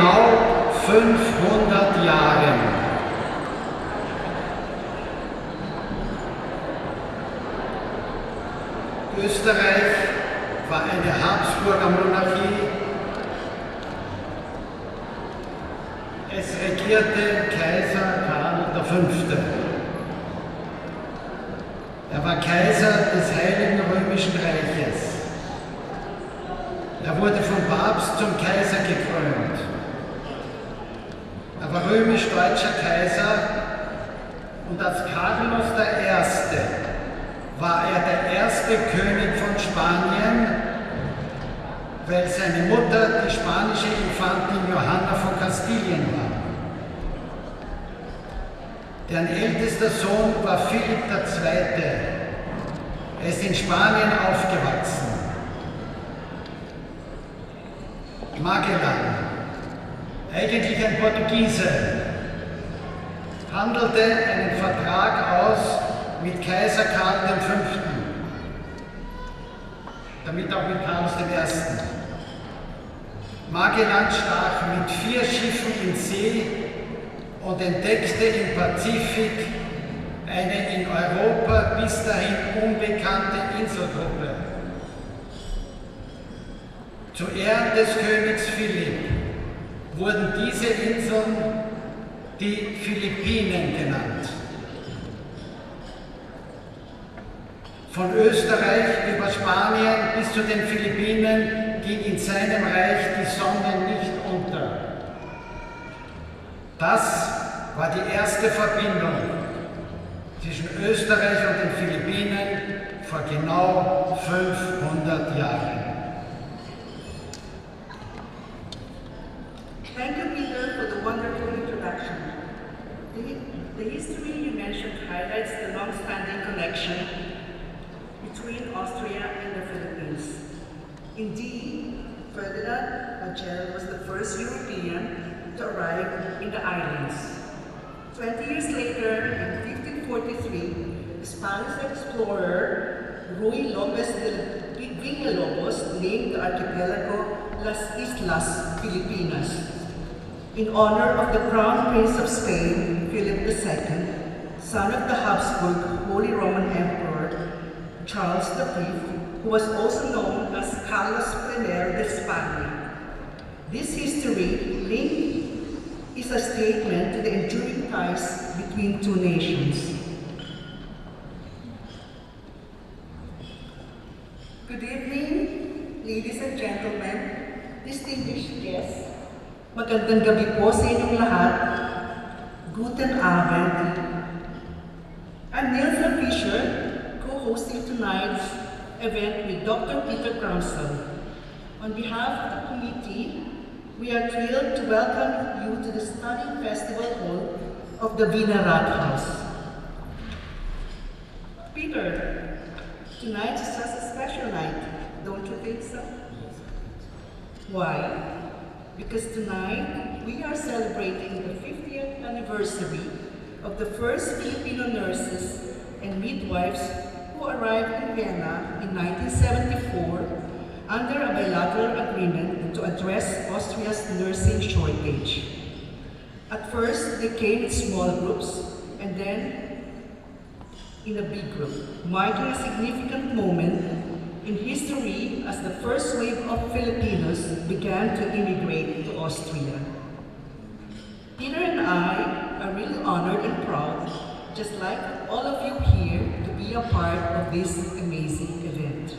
genau 500 Jahren. Österreich war eine Habsburger Monarchie. Es regierte Kaiser Karl V. Er war Kaiser des Heiligen Römischen Reiches. Er wurde vom Papst zum Kaiser gekrönt. Er war römisch-deutscher Kaiser und als Carlos I. war er der erste König von Spanien, weil seine Mutter die spanische Infantin Johanna von Kastilien war. Deren ältester Sohn war Philipp II. Er ist in Spanien aufgewachsen. Magellan, eigentlich ein Portugiese, handelte einen Vertrag aus mit Kaiser Karl V., damit auch mit Carlos I. Magellan stach mit 4 Schiffen in See und entdeckte im Pazifik eine in Europa bis dahin unbekannte Inselgruppe. Zu Ehren des Königs Philipp wurden diese Inseln die Philippinen genannt. Von Österreich über Spanien bis zu den Philippinen ging in seinem Reich die Sonne nicht unter. Das war die erste Verbindung zwischen Österreich und den Philippinen vor genau 500 Jahren. Thank you, Peter, for the wonderful introduction. The history you mentioned highlights the long-standing connection between Austria and the Philippines. Indeed, Ferdinand Magellan was the first European to arrive in the islands. 20 years later, in 1543, Spanish explorer Ruy López de Villalobos named the archipelago Las Islas Filipinas in honor of the Crown Prince of Spain, Philip II, son of the Habsburg Holy Roman Emperor Charles V, who was also known as Carlos I de España. This history link is a statement to the enduring ties between two nations. Good evening, ladies and gentlemen, distinguished guests. Magandang gabi po sa inyong lahat. Guten Abend. I'm Leila Fisher, co-hosting tonight's event with Dr. Peter Krauser. On behalf of the committee, we are thrilled to welcome you to the stunning festival hall of the Vienna Rathaus. Peter, tonight is just a special night, don't you think so? Why? Because tonight we are celebrating the 50th anniversary of the first Filipino nurses and midwives who arrived in Vienna in 1974 under a bilateral agreement to address Austria's nursing shortage. At first, they came in small groups and then in a big group, marking a significant moment in history as the first wave of Filipinos began to immigrate to Austria. Peter and I are really honored and proud, just like all of you here, to be a part of this amazing event.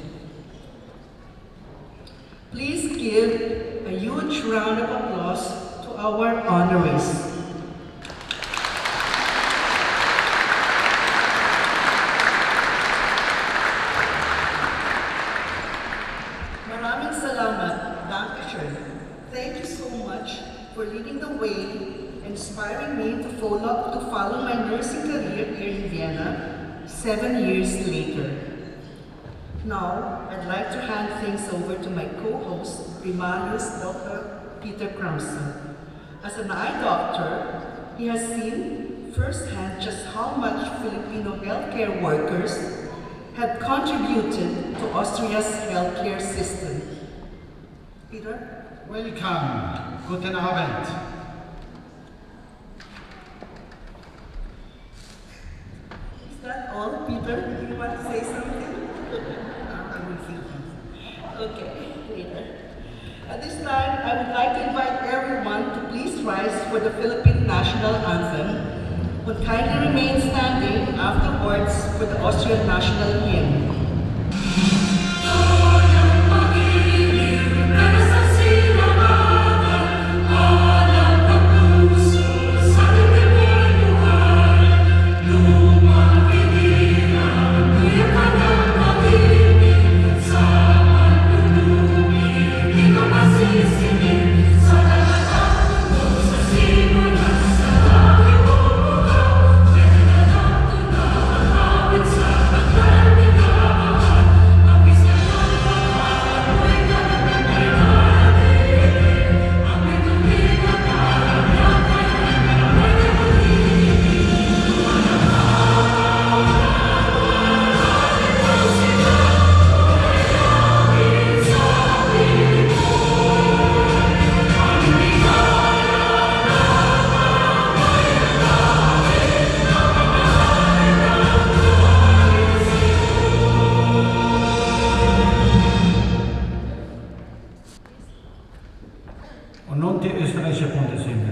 Please give a huge round of applause to our honorees. Maraming salamat, Dankeschön. Thank you so much for leading the way, inspiring me to follow my nursing career here in Vienna 7 years later. Now, I'd like to hand things over to my co-host, Remuel's Dr. Peter Krauser. As an eye doctor, he has seen firsthand just how much Filipino healthcare workers have contributed to Austria's healthcare system. Peter? Welcome. Guten Abend. Is that all, Peter? Do you want to say something? I will say something. Okay, later. At this time, I would like to invite everyone to please rise for the Philippine National Anthem, but kindly remain standing afterwards for the Austrian National Hymn. Und nun die österreichische Bundeshymne.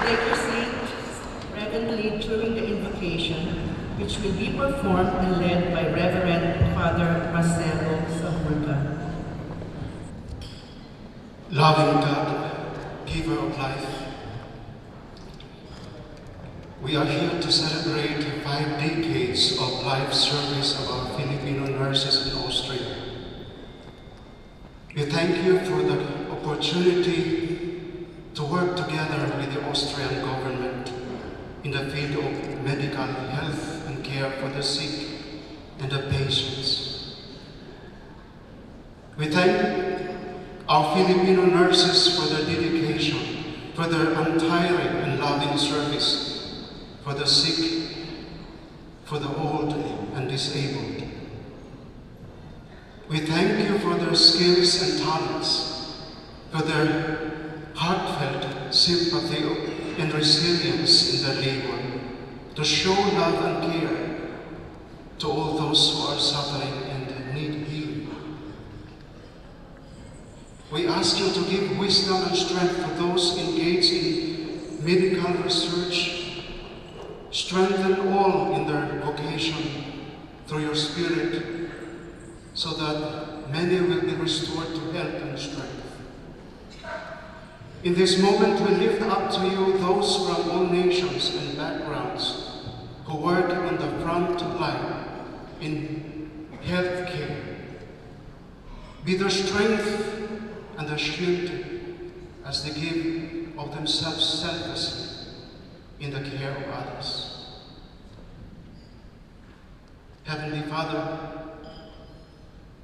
Take your seat, reverently during the invocation, which will be performed and led by Reverend Father Marcelo Samurga. Loving God, giver of life, we are here to celebrate 5 decades of life service of our Filipino nurses in Austria. We thank you for the opportunity to work together with the Austrian government in the field of medical health and care for the sick and the patients. We thank our Filipino nurses for their dedication, for their untiring and loving service, for the sick, for the old and disabled. We thank you for their skills and talents, for their heartfelt sympathy and resilience in their labor, to show love and care to all those who are suffering and need healing. We ask you to give wisdom and strength to those engaged in medical research. Strengthen all in their vocation through your Spirit, so that many will be restored to health and strength. In this moment, we lift up to you those from all nations and backgrounds who work on the front line in health care. Be their strength and their shield as they give of themselves selflessly in the care of others. Heavenly Father,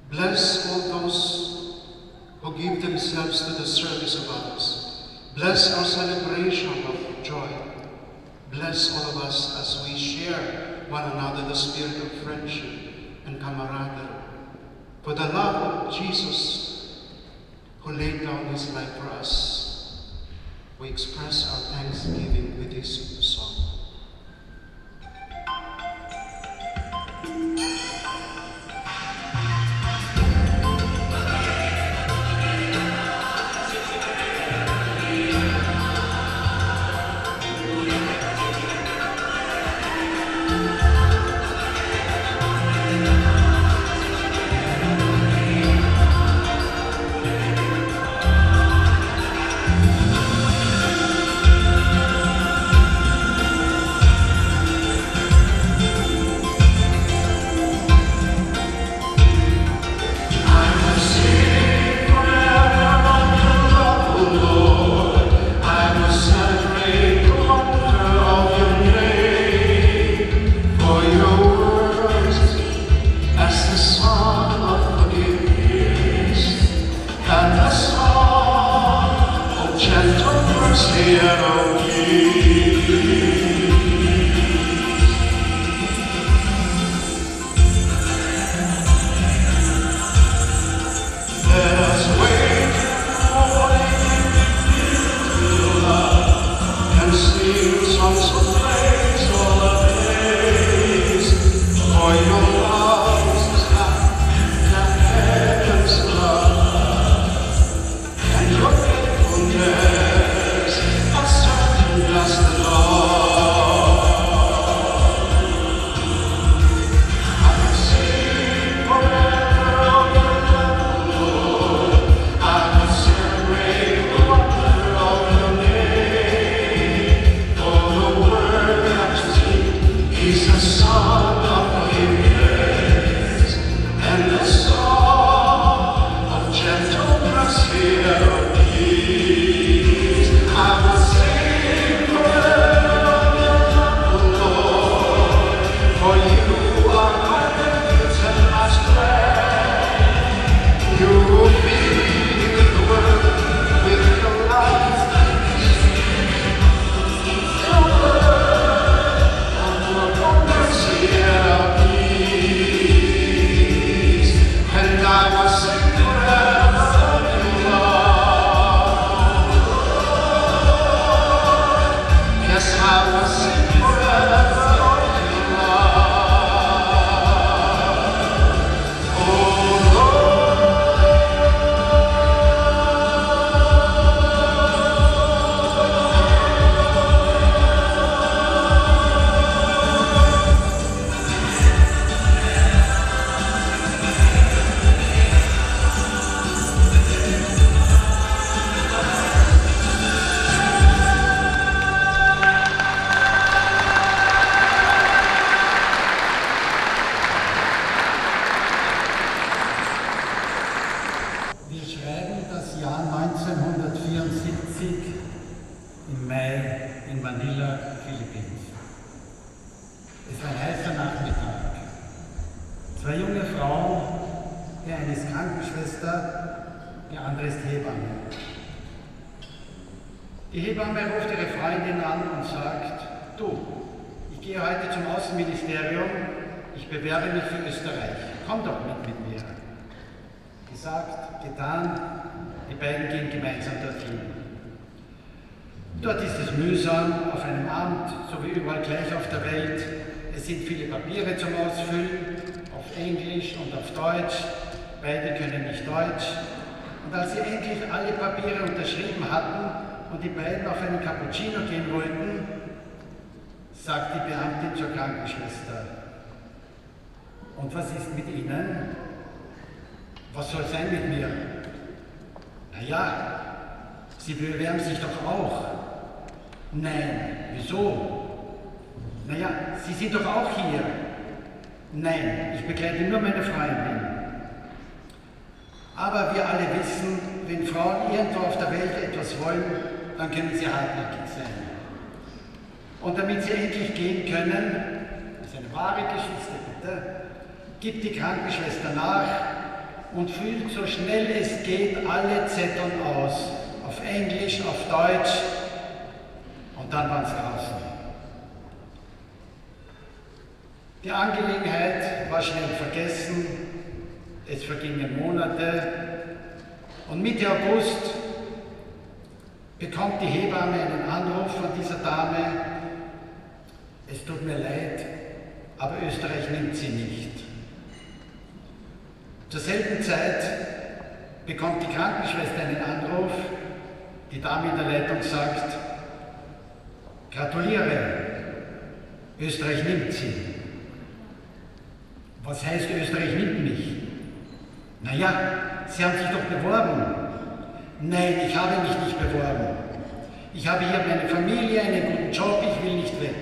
bless all those who give themselves to the service of others. Bless our celebration of joy. Bless all of us as we share one another the spirit of friendship and camaraderie. For the love of Jesus, who laid down his life for us. we express our thanksgiving with this song. im Mai in Manila, Philippinen. Es war ein heißer Nachmittag. Zwei junge Frauen, die eine ist Krankenschwester, die andere ist Hebamme. Die Hebamme ruft ihre Freundin an und sagt: Du, ich gehe heute zum Außenministerium, ich bewerbe mich für Österreich, komm doch mit mir. Gesagt, getan, die beiden gehen gemeinsam dorthin. Dort ist es mühsam, auf einem Amt, so wie überall gleich auf der Welt. Es sind viele Papiere zum Ausfüllen, auf Englisch und auf Deutsch. Beide können nicht Deutsch. Und als sie endlich alle Papiere unterschrieben hatten und die beiden auf einen Cappuccino gehen wollten, sagt die Beamtin zur Krankenschwester: Und was ist mit Ihnen? Was soll sein mit mir? Naja, Sie bewerben sich doch auch. Nein, wieso? Naja, Sie sind doch auch hier. Nein, ich begleite nur meine Freundin. Aber wir alle wissen, wenn Frauen irgendwo auf der Welt etwas wollen, dann können sie hartnäckig sein. Und damit sie endlich gehen können, das ist eine wahre Geschichte bitte, gibt die Krankenschwester nach und füllt so schnell es geht alle Zetteln aus. Auf Englisch, auf Deutsch, und dann waren es draußen. Die Angelegenheit war schnell vergessen, es vergingen Monate und Mitte August bekommt die Hebamme einen Anruf von dieser Dame: Es tut mir leid, aber Österreich nimmt sie nicht. Zur selben Zeit bekommt die Krankenschwester einen Anruf. Die Dame in der Leitung sagt: Gratuliere, Österreich nimmt sie. Was heißt, Österreich nimmt mich? Naja, Sie haben sich doch beworben. Nein, ich habe mich nicht beworben. Ich habe hier meine Familie, einen guten Job, ich will nicht weg.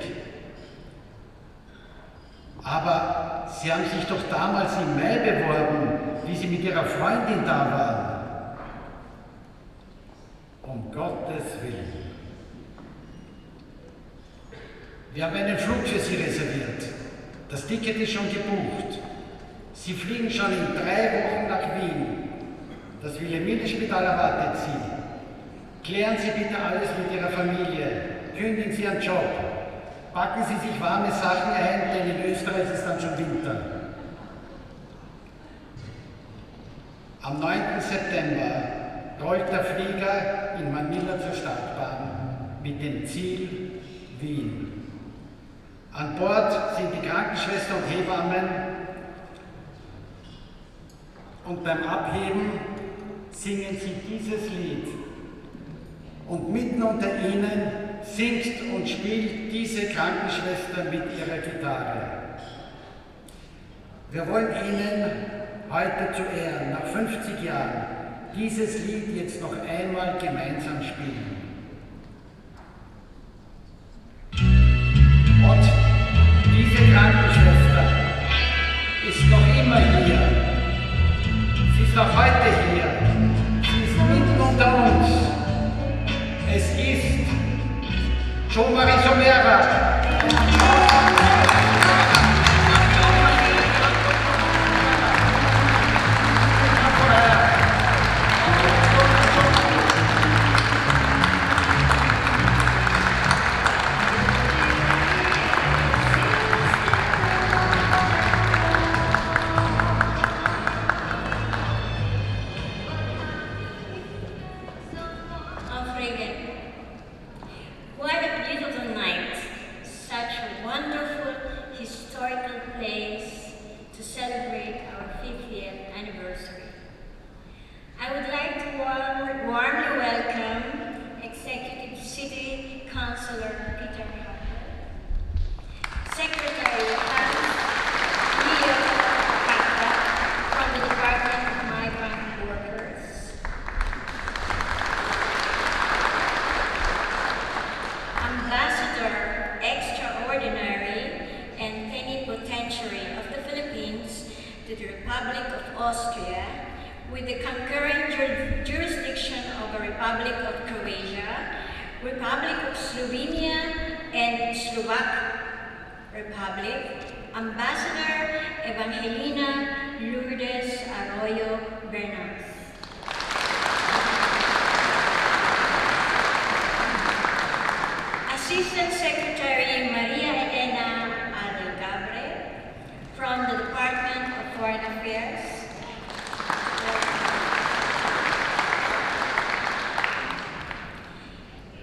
Aber Sie haben sich doch damals im Mai beworben, wie Sie mit Ihrer Freundin da waren. Um Gottes Willen. Wir haben einen Flug für Sie reserviert. Das Ticket ist schon gebucht. Sie fliegen schon in 3 Wochen nach Wien. Das Wilhelminenspital erwartet Sie. Klären Sie bitte alles mit Ihrer Familie. Kündigen Sie Ihren Job. Packen Sie sich warme Sachen ein, denn in Österreich ist dann schon Winter. Am 9. September rollt der Flieger in Manila zur Startbahn mit dem Ziel Wien. An Bord sind die Krankenschwester und Hebammen und beim Abheben singen sie dieses Lied. Und mitten unter ihnen singt und spielt diese Krankenschwester mit ihrer Gitarre. Wir wollen Ihnen heute zu Ehren, nach 50 Jahren, dieses Lied jetzt noch einmal gemeinsam spielen. Und diese Krankenschwester ist noch immer hier. Sie ist noch heute hier. Sie ist mitten unter uns. Es ist Jo-Marie Somera. to the Republic of Austria with the concurrent jurisdiction of the Republic of Croatia, Republic of Slovenia, and Slovak Republic, Ambassador Evangelina Lourdes Arroyo Bernas. Assistant Secretary Maria Elena Algabre from the Department of Foreign Affairs.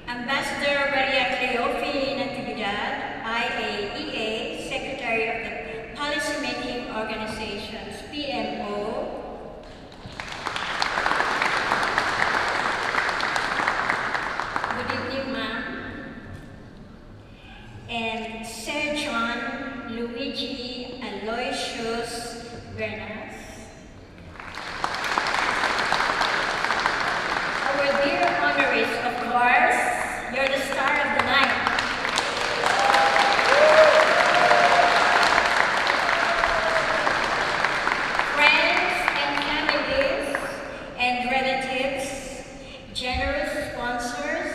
Ambassador Maria Cleofi Natividad, IAEA, Secretary of the Policymaking Organizations, PMO. Good evening, ma'am. And Sir John Luigi Aloysius Bernas. Our dear honorees, of course, you're the star of the night. Friends and families and relatives, generous sponsors,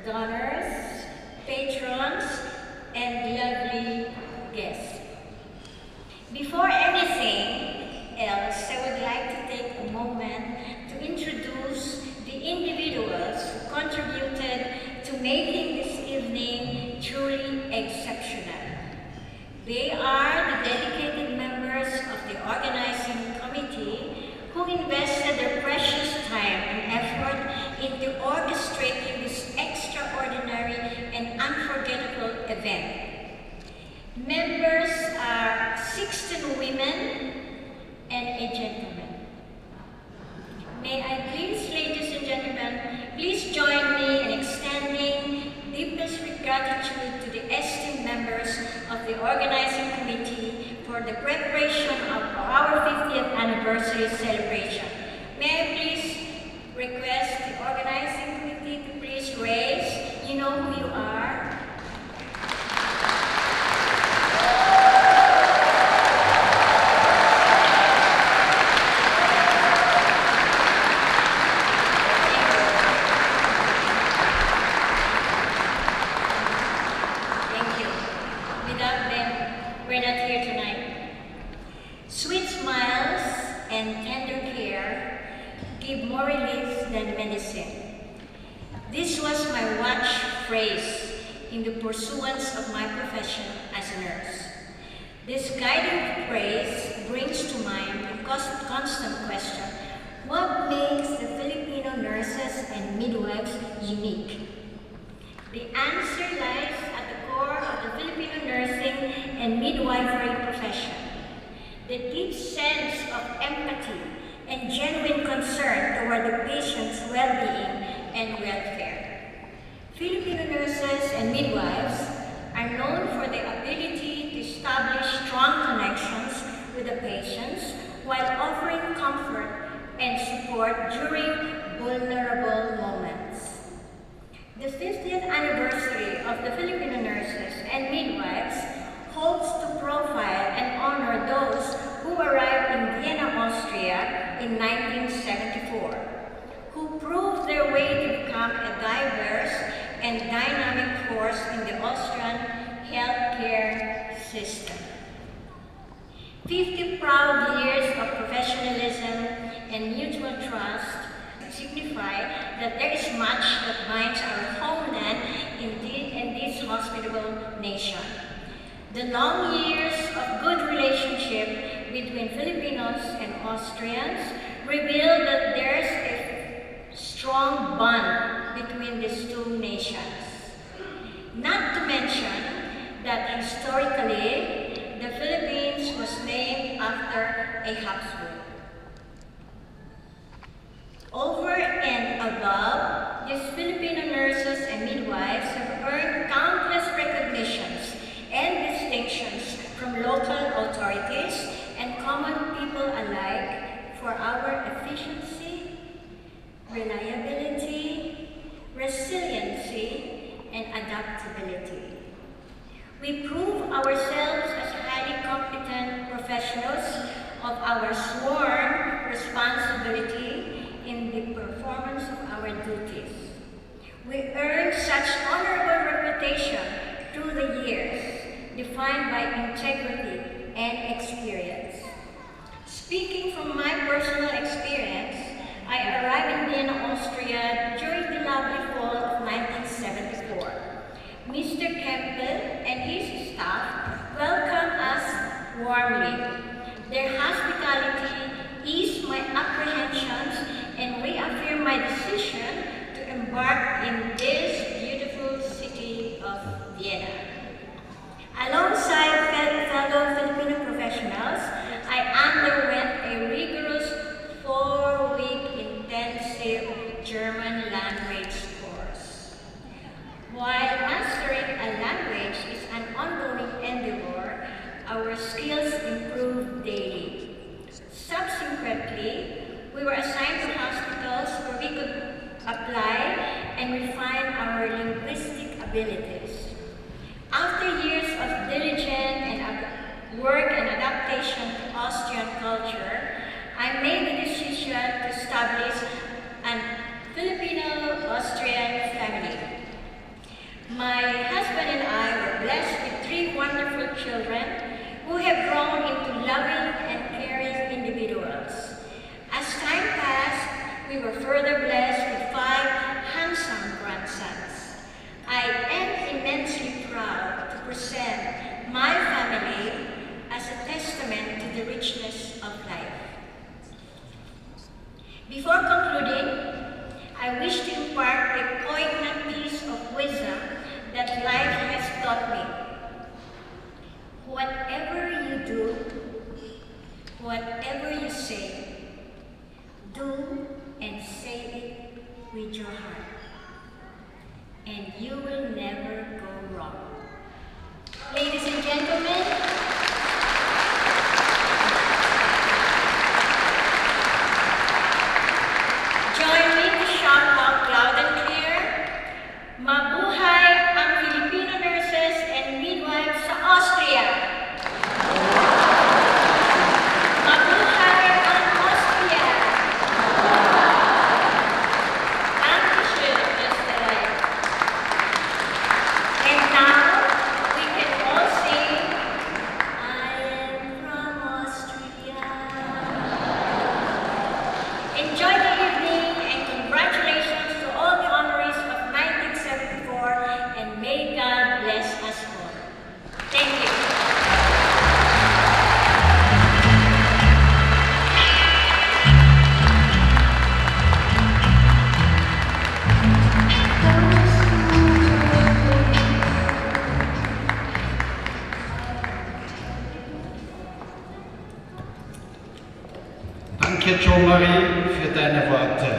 donors, patrons, and lovely guests. Before anything else, I would like to take a moment to introduce the individuals who contributed to making this evening truly exceptional. They are the dedicated members of the organizing committee who invested their precious time and effort into orchestrating event. Members are 16 women and a gentleman. May I please, ladies and gentlemen, please join me in extending deepest gratitude to the esteemed members of the organizing committee for the preparation of our 50th anniversary celebration. May I please request the organizing committee to please raise, you know who you are. This was my watchphrase in the pursuance of my profession as a nurse. This guiding phrase brings to mind the constant question, what makes the Filipino nurses and midwives unique? The answer lies at the core of the Filipino nursing and midwifery profession. The deep sense of empathy and genuine concern toward the patient's well-being and welfare. Filipino nurses and midwives are known for their ability to establish strong connections with the patients while offering comfort and support during vulnerable moments. The 50th anniversary of the Filipino nurses and midwives hopes to profile and honor those who arrived in Vienna, Austria in 1974. Who proved their way to become a diverse and dynamic force in the Austrian healthcare system. 50 proud years of professionalism and mutual trust signify that there is much that binds our homeland in this hospitable nation. The long years of good relationship between Filipinos and Austrians reveal that there's a strong bond between these two nations. Not to mention that historically, the Philippines was named after a Habsburg. Over and above, these Filipino nurses and midwives have earned countless recognitions and distinctions from local authorities and common people alike for our efficiency, reliability, resiliency, and adaptability. We prove ourselves as highly competent professionals of our sworn responsibility in the performance of our duties. We earned such honorable reputation through the years, defined by integrity and experience. Speaking from my personal experience, I arrived in Vienna, Austria during the lovely fall of 1974. Mr. Kempel and his staff welcomed us warmly. Their hospitality eased my apprehensions and reaffirmed my decision to embark in this beautiful city of Vienna. Alongside fellow Filipino professionals, I underwent a rigorous 4-week intensive German language course. While mastering a language is an ongoing endeavor, our skills improved daily. Subsequently, we were assigned to hospitals where we could apply and refine our linguistic abilities. After years of diligent work and adaptation to Austrian culture, I made the decision to establish a Filipino-Austrian family. My husband and I were blessed with 3 wonderful children who have grown into loving and caring individuals. As time passed, we were further blessed with 5 handsome grandsons. I am immensely proud to present my family as a testament to the richness of life. Before concluding, I wish to impart a poignant you will never go wrong. Ladies and gentlemen, join me to shout out loud and clear, Mabuhay ang Filipino nurses and midwives sa Austria! Mabuhay ang Austria! Dankeschön, Österreich. And now, we can all sing, I am from Austria. Enjoy the evening and congratulations to all the honorees of 1974, and may God bless us all. Thank you. Danke, Jo-Marie, für deine Worte.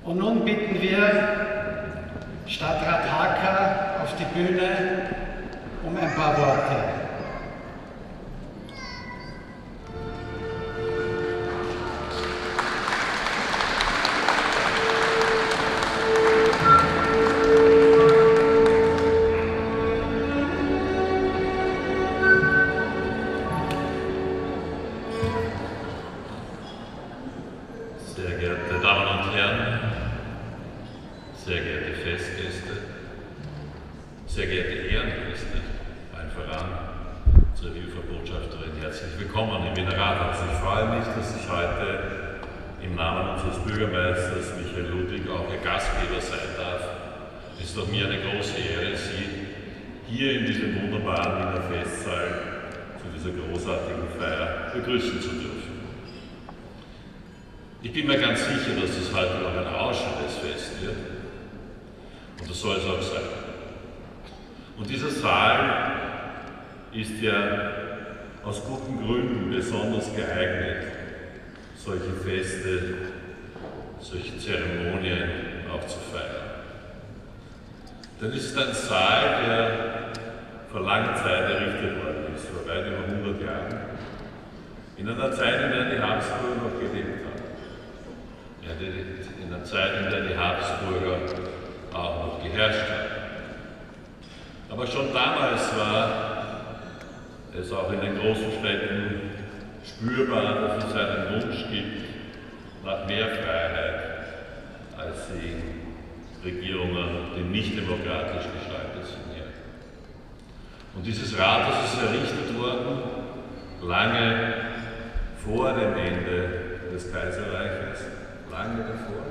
Und nun bitten wir Stadtrat Hacker auf die Bühne um ein paar Worte. Sehr geehrte Damen und Herren, sehr geehrte Festgäste, sehr geehrte Ehrengäste, allen voran zur Hilfebotschafterin, herzlich willkommen im Wiener Rathaus. Ich freue mich, dass ich heute im Namen unseres Bürgermeisters Michael Ludwig auch Ihr Gastgeber sein darf. Es ist doch mir eine große Ehre, Sie hier in diesem wunderbaren Wiener Festsaal zu dieser großartigen Feier begrüßen zu dürfen. Ich bin mir ganz sicher, dass das heute noch ein rauschendes Fest wird. Und das soll es auch sein. Und dieser Saal ist ja aus guten Gründen besonders geeignet, solche Feste, solche Zeremonien auch zu feiern. Denn es ist ein Saal, der vor langer Zeit errichtet worden ist, vor weit über 100 Jahren, in einer Zeit, in der die Habsburger noch gelebt haben. Ja, in einer Zeit, in der die Habsburger auch noch geherrscht haben. Aber schon damals war es auch in den großen Städten spürbar, dass es einen Wunsch gibt nach mehr Freiheit, als die Regierungen, die nicht demokratisch gestaltet sind. Ja. Und dieses Rathaus ist errichtet worden, lange vor dem Ende des Kaiserreiches, lange davor.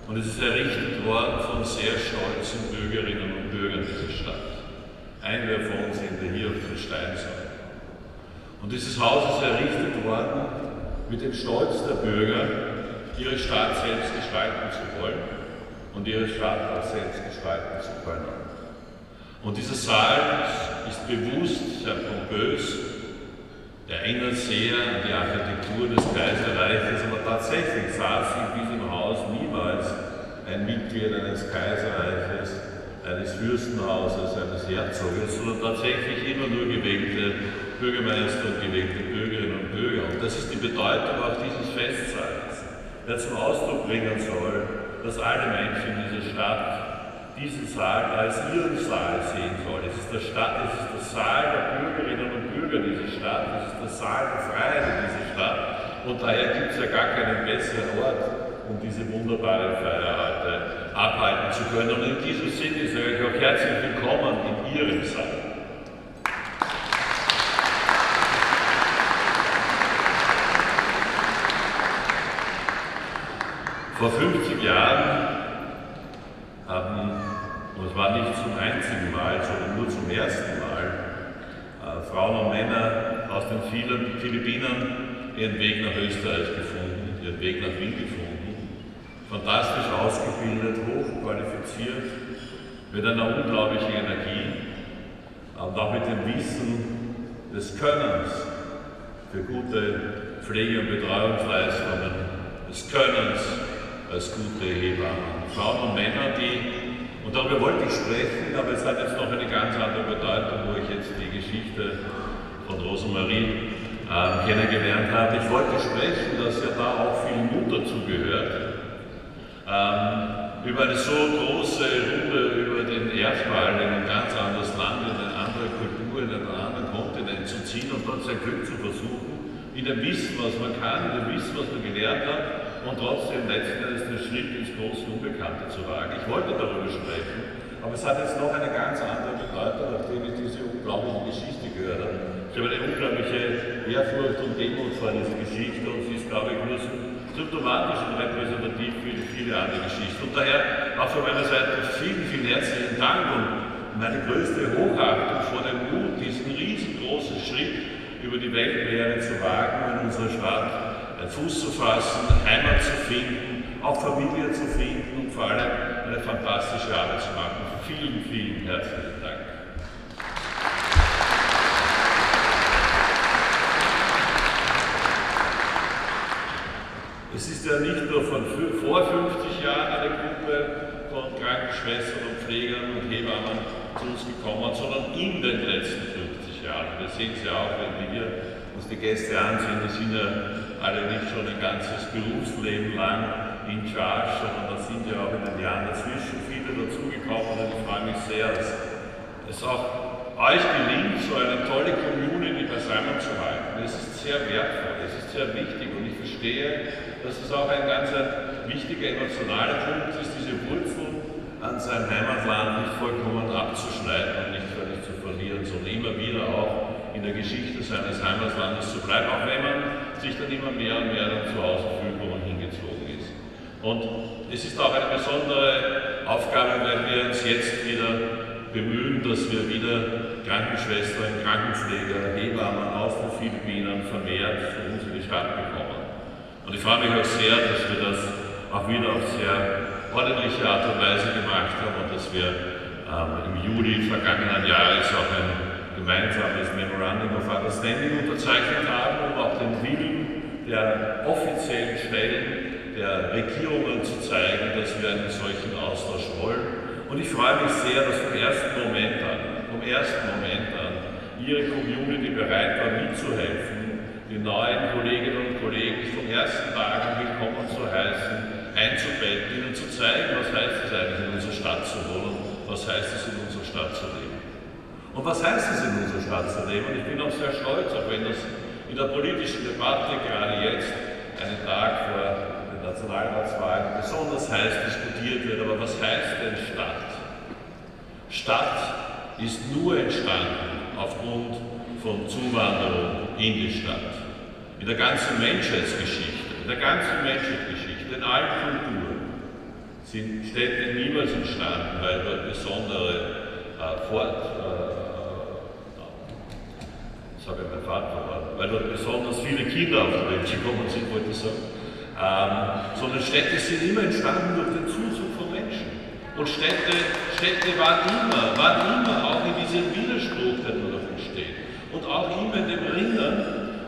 Und es ist errichtet worden von sehr stolzen Bürgerinnen und Bürgern dieser Stadt. Einige davon sind hier auf den Steinsäulen. Und dieses Haus ist errichtet worden mit dem Stolz der Bürger, ihre Stadt selbst gestalten zu wollen und ihre Stadt auch selbst gestalten zu können. Und dieser Saal ist bewusst sehr pompös, erinnert sehr an die Architektur des Kaiserreiches, aber tatsächlich saß in diesem Haus niemals ein Mitglied eines Kaiserreiches, eines Fürstenhauses, eines Herzoges, sondern tatsächlich immer nur gewählte Bürgermeister und gewählte Bürgerinnen und Bürger. Und das ist die Bedeutung auch dieses Festsaals, der zum Ausdruck bringen soll, dass alle Menschen in dieser Stadt diesen Saal als ihren Saal sehen sollen. Es ist der Saal der Bürgerinnen und Bürger dieser Stadt, es ist der Saal der Freiheit in dieser Stadt. Und daher gibt es ja gar keinen besseren Ort, um diese wunderbare Feier heute abhalten zu können. Und in diesem Sinne sage ich auch herzlich willkommen in Ihrem Saal. Vor 50 Jahren haben, und es war nicht zum einzigen Mal, sondern nur zum ersten Mal, Frauen und Männer aus den Philippinen ihren Weg nach Österreich gefunden, ihren Weg nach Wien gefunden, fantastisch ausgebildet, hochqualifiziert, mit einer unglaublichen Energie und auch mit dem Wissen des Könnens für gute Pflege- und Betreuungsleistungen, des Könnens als gute Hebammen. Frauen und Männer, die Und darüber wollte ich sprechen, aber es hat jetzt noch eine ganz andere Bedeutung, wo ich jetzt die Geschichte von Rosemarie kennengelernt habe. Ich wollte sprechen, dass ja da auch viel Mut dazu gehört, über eine so große Runde über den Erdball in ein ganz anderes Land, in eine andere Kultur, in einen anderen Kontinent zu ziehen und dort sein Glück zu versuchen, in dem Wissen, was man kann, in dem Wissen, was man gelernt hat und trotzdem letzten Endes den Schritt ins große Unbekannte zu wagen. Ich wollte darüber sprechen, aber es hat jetzt noch eine ganz andere Bedeutung, nachdem ich diese unglaubliche Geschichte gehört habe. Ich habe eine unglaubliche Ehrfurcht und Demut vor dieser Geschichte und sie ist, glaube ich, nur symptomatisch und repräsentativ für viele andere Geschichten. Und daher auch von meiner Seite vielen, vielen herzlichen Dank und meine größte Hochachtung vor dem Mut, diesen riesengroßen Schritt über die Weltmeere zu wagen, in unserer Stadt einen Fuß zu fassen, Heimat zu finden, auch Familie zu finden und vor allem eine fantastische Arbeit zu machen. Vielen, vielen herzlichen Dank. Es ist ja nicht nur von vor 50 Jahren eine Gruppe von Krankenschwestern und Pflegern und Hebammen zu uns gekommen, sondern in den letzten 50 Jahren. Wir sehen es ja auch, wenn wir uns die Gäste ansehen, die sind ja alle nicht schon ein ganzes Berufsleben lang in Charge, sondern da sind ja auch in den Jahren dazwischen viele dazugekommen und ich freue mich sehr, dass es auch euch gelingt, so eine tolle Community zusammenzuhalten. Es ist sehr wertvoll, es ist sehr wichtig und ich verstehe, dass es auch ein ganz wichtiger emotionaler Punkt ist, diese Wurzeln an seinem Heimatland nicht vollkommen abzuschneiden und nicht völlig zu verlieren, sondern immer wieder auch in der Geschichte seines Heimatlandes zu bleiben, auch wenn man sich dann immer mehr und mehr dann zu Hause fühlt, wo man hingezogen ist. Und es ist auch eine besondere Aufgabe, weil wir uns jetzt wieder bemühen, dass wir wieder Krankenschwestern, Krankenpfleger, Hebammen aus den Philippinen vermehrt zu uns in die Stadt bekommen. Und ich freue mich auch sehr, dass wir das auch wieder auf sehr ordentliche Art und Weise gemacht haben und dass wir im Juli vergangenen Jahres auch ein gemeinsames Memorandum of Understanding unterzeichnet haben, um auch den Willen der offiziellen Stellen der Regierungen zu zeigen, dass wir einen solchen Austausch wollen. Und ich freue mich sehr, dass vom ersten Moment an Ihre Community bereit war, mitzuhelfen, die neuen Kolleginnen und Kollegen vom ersten Tag an willkommen zu heißen, einzubetten, ihnen zu zeigen, was heißt es eigentlich, in unserer Stadt zu wohnen, was heißt es, in unserer Stadt zu leben. Und was heißt es, in unserer Stadt zu leben? Und ich bin auch sehr stolz, auch wenn das in der politischen Debatte gerade jetzt, einen Tag vor den Nationalratswahlen, besonders heiß diskutiert wird. Aber was heißt denn Stadt? Stadt ist nur entstanden aufgrund von Zuwanderung in die Stadt. In der ganzen Menschheitsgeschichte, in allen Kulturen sind Städte niemals entstanden, weil dort besondere weil dort besonders viele Kinder auf die Welt gekommen sind, wollte ich sagen. Sondern Städte sind immer entstanden durch den Zuzug von Menschen. Und Städte waren immer auch in diesem Widerspruch, der nur davon steht. Und auch immer in dem Ringen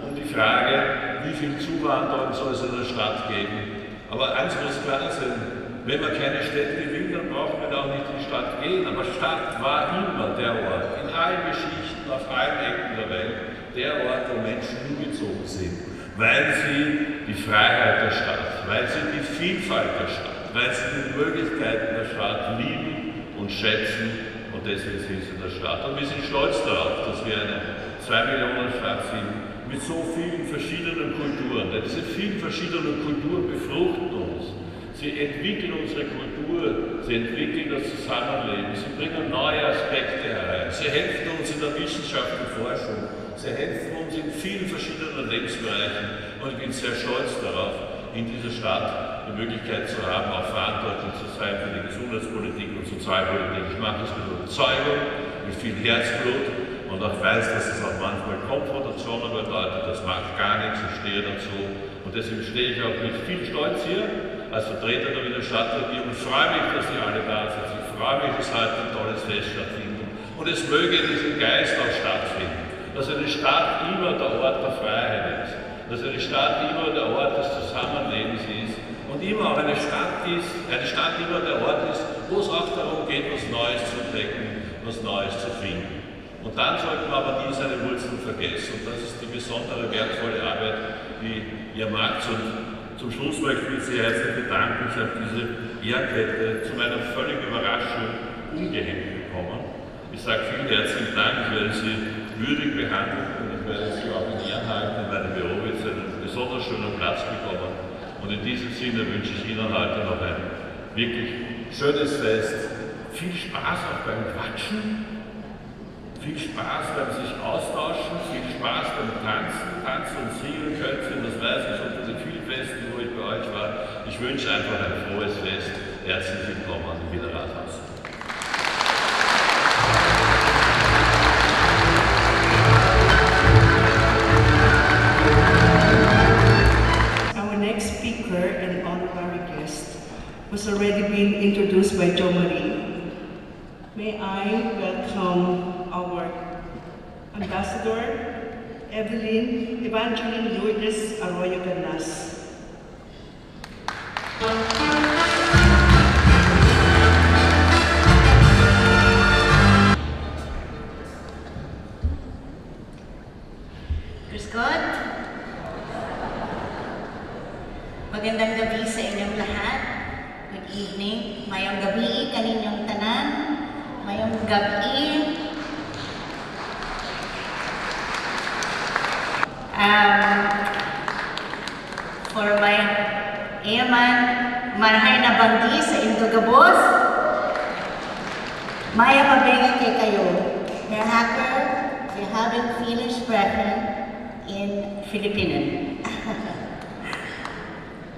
um die Frage, wie viel Zuwanderung soll es in der Stadt geben. Aber eins muss klar sein, wenn man keine Städte will, dann braucht man auch nicht in die Stadt gehen. Aber Stadt war immer der Ort, in allen Geschichten, auf allen Ecken der Welt, der Ort, wo Menschen hingezogen sind. Weil sie die Freiheit der Stadt, weil sie die Vielfalt der Stadt, weil sie die Möglichkeiten der Stadt lieben und schätzen und deswegen sind sie in der Stadt. Und wir sind stolz darauf, dass wir eine 2 Millionen Stadt sind mit so vielen verschiedenen Kulturen. Denn diese vielen verschiedenen Kulturen befruchten uns. Sie entwickeln unsere Kultur, sie entwickeln das Zusammenleben, sie bringen neue Aspekte herein, sie helfen uns in der Wissenschaft und Forschung, sie helfen uns in vielen verschiedenen Lebensbereichen und ich bin sehr stolz darauf, in dieser Stadt die Möglichkeit zu haben, auch verantwortlich zu sein für die Gesundheitspolitik und Sozialpolitik. Ich mache das mit Überzeugung, mit viel Herzblut und auch weiß, dass es auch manchmal Konfrontationen bedeutet, das macht gar nichts, ich stehe dazu und deswegen stehe ich auch mit viel Stolz hier als Vertreter der Wiener Stadtregierung. Ich freue mich, dass Sie alle da sind. Ich freue mich, dass heute ein tolles Fest stattfindet. Und es möge in diesem Geist auch stattfinden. Dass eine Stadt immer der Ort der Freiheit ist. Dass eine Stadt immer der Ort des Zusammenlebens ist. Und immer auch eine Stadt immer der Ort ist, wo es auch auch darum geht, was Neues zu entdecken, was Neues zu finden. Und dann sollte man aber nie seine Wurzeln vergessen. Und das ist die besondere, wertvolle Arbeit, die ihr macht. Und zum Schluss möchte ich mich sehr herzlich bedanken. Ich habe diese Ehrkette zu meiner völligen Überraschung umgehängt bekommen. Ich sage vielen herzlichen Dank. Ich werde Sie würdig behandeln und ich werde Sie auch in Ehren halten. In meinem Büro wird Sie einen besonders schönen Platz bekommen. Und in diesem Sinne wünsche ich Ihnen heute noch ein wirklich schönes Fest. Viel Spaß auch beim Quatschen. Viel Spaß beim sich austauschen, viel Spaß beim Tanzen. Tanzen und singen können Sie, das weiß ich unter den vielen Festen, wo ich bei euch war. Ich wünsche einfach ein frohes Fest. Herzlich willkommen im Wiener Rathaus. Our next speaker and honorary guest was already been introduced by Jo Marie. May I welcome our Ambassador, Evangeline Lourdes Arroyo Ganas. Praise God. Magandang gabi sa inyong lahat. Good evening. Mayong gabi kaninyong tanan. Mayong gabi. For my Eman, marhay na banggi sa Indogabos. Maya mabigay kay kayo. Herr Hacker, wir haben viele Sprachen in Filipino.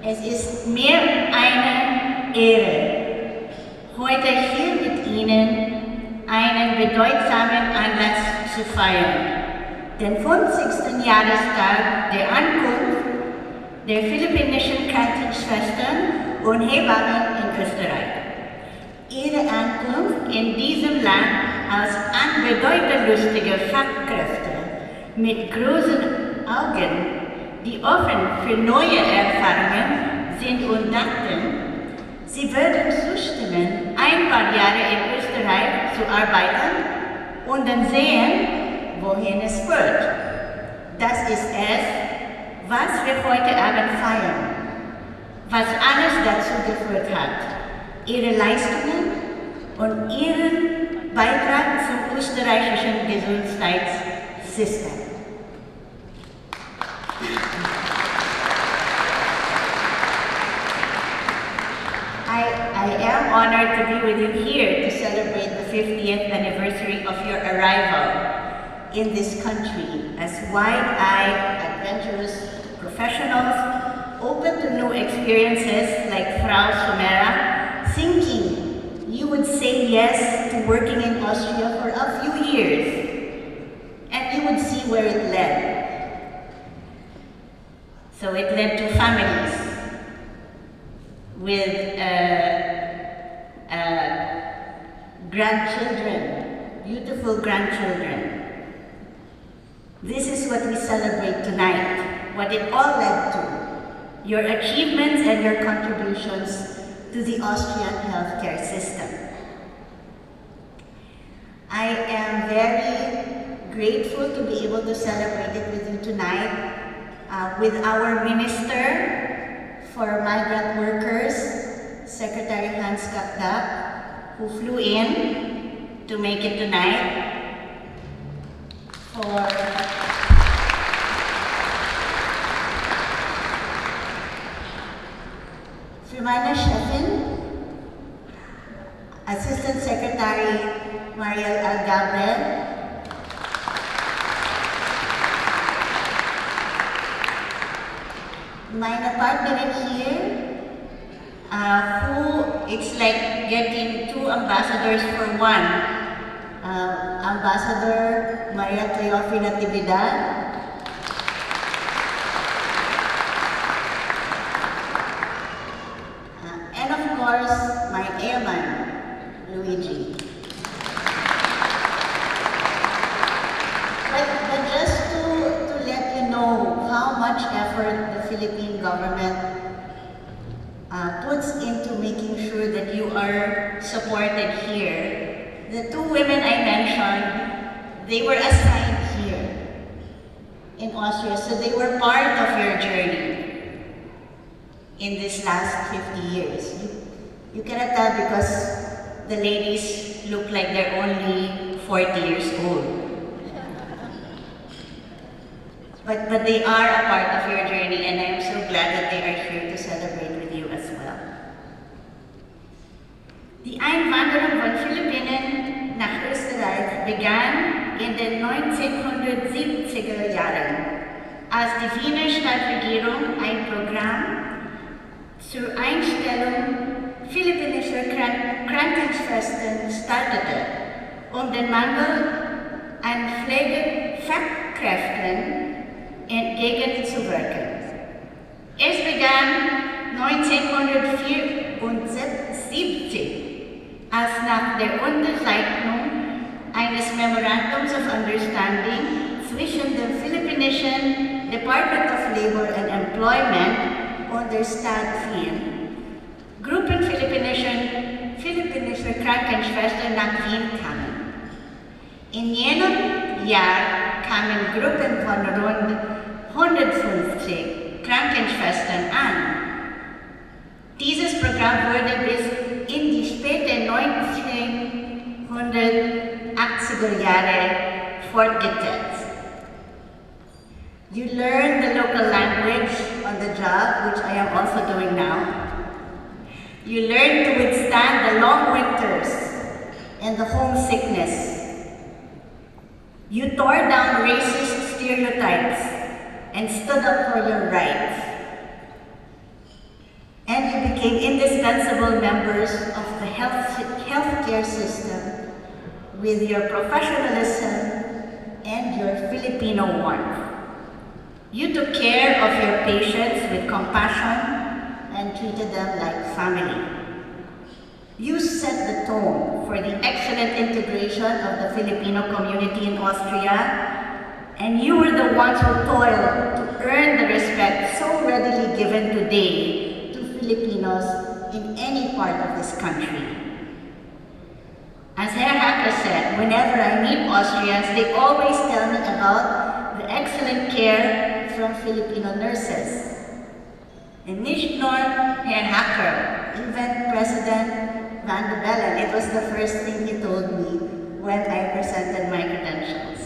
Es ist mir eine Ehre, heute hier mit Ihnen einen bedeutsamen Anlass zu feiern. Den 50. Jahrestag der Ankunft der philippinischen Krankenschwestern und Hebammen in Österreich. Ihre Ankunft in diesem Land als anbedeutend lustige Fachkräfte mit großen Augen, die offen für neue Erfahrungen sind und dachten, sie würden zustimmen, ein paar Jahre in Österreich zu arbeiten und dann sehen, wohin es führt. Das ist es, was wir heute Abend feiern, was alles dazu geführt hat. Ihre Leistungen und ihren Beitrag zum österreichischen Gesundheitssystem. I am honored to be with you here to celebrate the 50th anniversary of your arrival in this country as wide-eyed, adventurous professionals open to new experiences like Frau Sumera, thinking you would say yes to working in Austria for a few years, and you would see where it led. So it led to families with grandchildren, beautiful grandchildren. This is what we celebrate tonight, what it all led to, your achievements and your contributions to the Austrian healthcare system. I am very grateful to be able to celebrate it with you tonight with our Minister for Migrant Workers, Secretary Hans Kapda, who flew in to make it tonight für meine Chefin, Assistant Secretary Remuel Gabriel, meine Partnerin here, who it's like getting two ambassadors for one. Ambassador Maria Cleofi Natividad, and of course my airman Luigi. But just to let you know how much effort the Philippine government puts into making sure that you are supported here. The two women I mentioned, they were assigned here in Austria, so they were part of your journey in this last 50 years. You cannot tell because the ladies look like they're only 40 years old. But they are a part of your journey, and I am so glad that they are here to celebrate with you as well. Die Einwanderung von Philippinen nach Österreich begann in den 1970er Jahren, als die Wiener Stadtregierung ein Programm zur Einstellung philippinischer Krankenschwestern startete, den Mangel an Pflegefachkräften entgegenzuwirken. Es begann 1974, als nach der Unterzeichnung eines Memorandums of Understanding zwischen dem philippinischen Department of Labor and Employment und der Stadt Wien Gruppen philippinischer Krankenschwestern nach Wien kamen. In jenem Jahr kamen Gruppen von rund 150 Krankenschwestern an. Dieses Programm wurde bis in die späten 1980er Jahre fortgesetzt. You learn the local language on the job, which I am also doing now. You learn to withstand the long winters and the homesickness. You tore down racist stereotypes and stood up for your rights. And you became indispensable members of the healthcare system with your professionalism and your Filipino warmth. You took care of your patients with compassion and treated them like family. You set the tone for the excellent integration of the Filipino community in Austria, and you were the ones who toiled to earn the respect so readily given today to Filipinos in any part of this country. As Herr Hacker said, whenever I meet Austrians, they always tell me about the excellent care from Filipino nurses. And nicht nur Herr Hacker, even President Van de Bellen, it was the first thing he told me when I presented my credentials.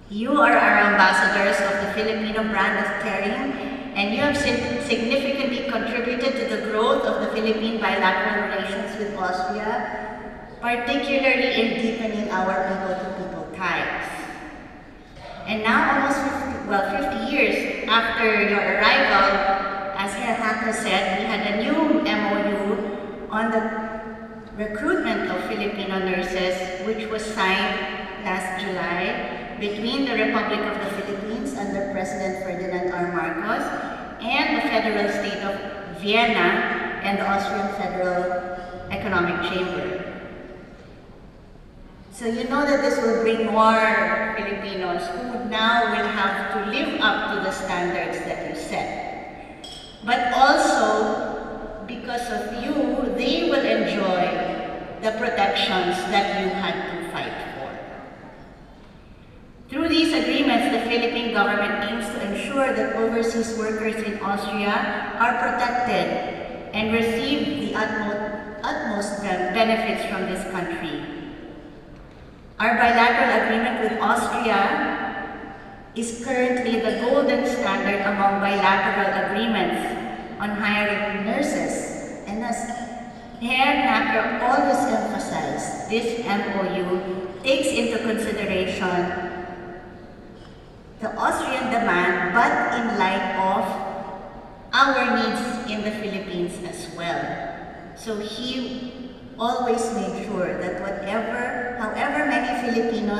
You are our ambassadors of the Filipino brand of caring, and you have significantly contributed to the growth of the Philippine bilateral relations with Austria, particularly in deepening our people-to-people ties. And now, almost 50 years after your arrival, as Herr Hacker said, we had a new MOU on the recruitment of Filipino nurses, which was signed last July between the Republic of the Philippines under President Ferdinand R. Marcos and the federal state of Vienna and the Austrian Federal Economic Chamber. So you know that this will bring more Filipinos who now will have to live up to the standards that you set. But also, because of you, they will enjoy the protections that you had to fight for. Through these agreements, the Philippine government aims to ensure that overseas workers in Austria are protected and receive the utmost benefits from this country. Our bilateral agreement with Austria is currently the golden standard among bilateral agreements on hiring nurses. And as Herr Hacker always emphasized, this MOU takes into consideration the Austrian demand, but in light of our needs in the Philippines as well. So he always made sure that however many Filipino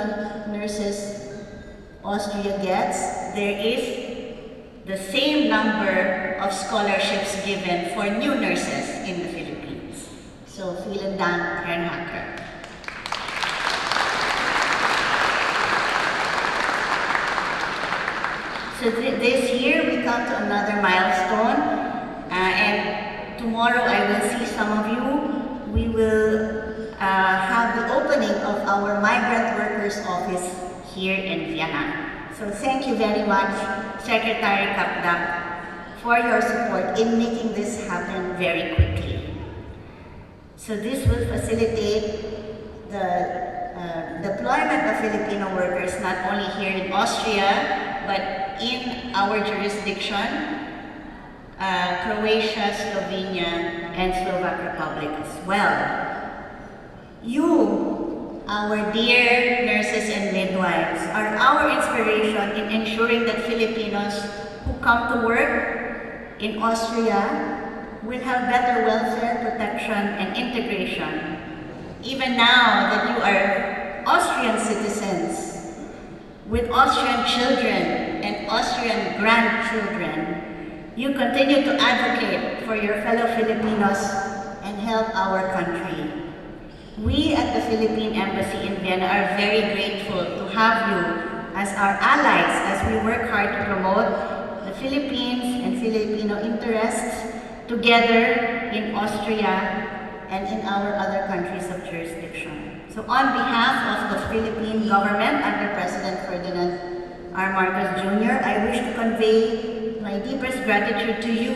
nurses Austria gets, there is the same number of scholarships given for new nurses in the Philippines. So, vielen Dank, Herr Hacker. So this year we come to another milestone, and tomorrow I will see some of you. We will have the opening of our migrant workers office here in Vienna. So thank you very much, Secretary Kapdak, for your support in making this happen very quickly. So this will facilitate the deployment of Filipino workers not only here in Austria, but in our jurisdiction, Croatia, Slovenia, and Slovak Republic as well. You, our dear nurses and midwives, are our inspiration in ensuring that Filipinos who come to work in Austria will have better welfare, protection, and integration. Even now that you are Austrian citizens, with Austrian children and Austrian grandchildren, you continue to advocate for your fellow Filipinos and help our country. We at the Philippine Embassy in Vienna are very grateful to have you as our allies as we work hard to promote the Philippines and Filipino interests together in Austria and in our other countries of jurisdiction. So on behalf of the Philippine government under President Ferdinand R. Marcos Jr., I wish to convey my deepest gratitude to you,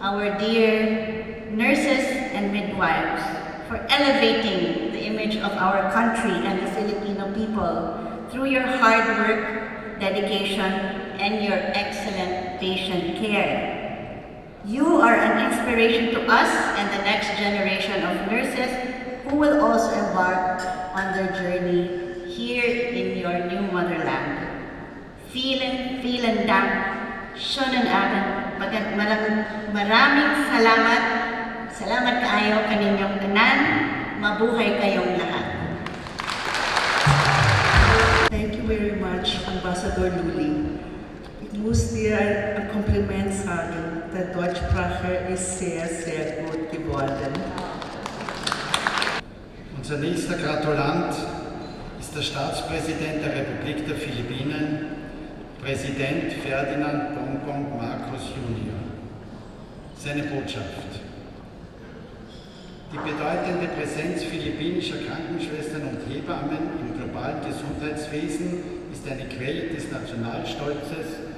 our dear nurses and midwives, for elevating the image of our country and the Filipino people through your hard work, dedication, and your excellent patient care. You are an inspiration to us and the next generation of nurses who will also embark on their journey here in your new motherland. Vielen Dank, schönen Abend, maraming salamat, salamat kaayo kaninyong tanan, mabuhay kayong lahat. Thank you very much, Ambassador Luli. Ich muss dir ein Kompliment sagen. Der Deutschsprache ist sehr, sehr gut geworden. Unser nächster Gratulant ist der Staatspräsident der Republik der Philippinen, Präsident Ferdinand Bongbong Marcos Jr. Seine Botschaft. Die bedeutende Präsenz philippinischer Krankenschwestern und Hebammen im globalen Gesundheitswesen ist eine Quelle des Nationalstolzes,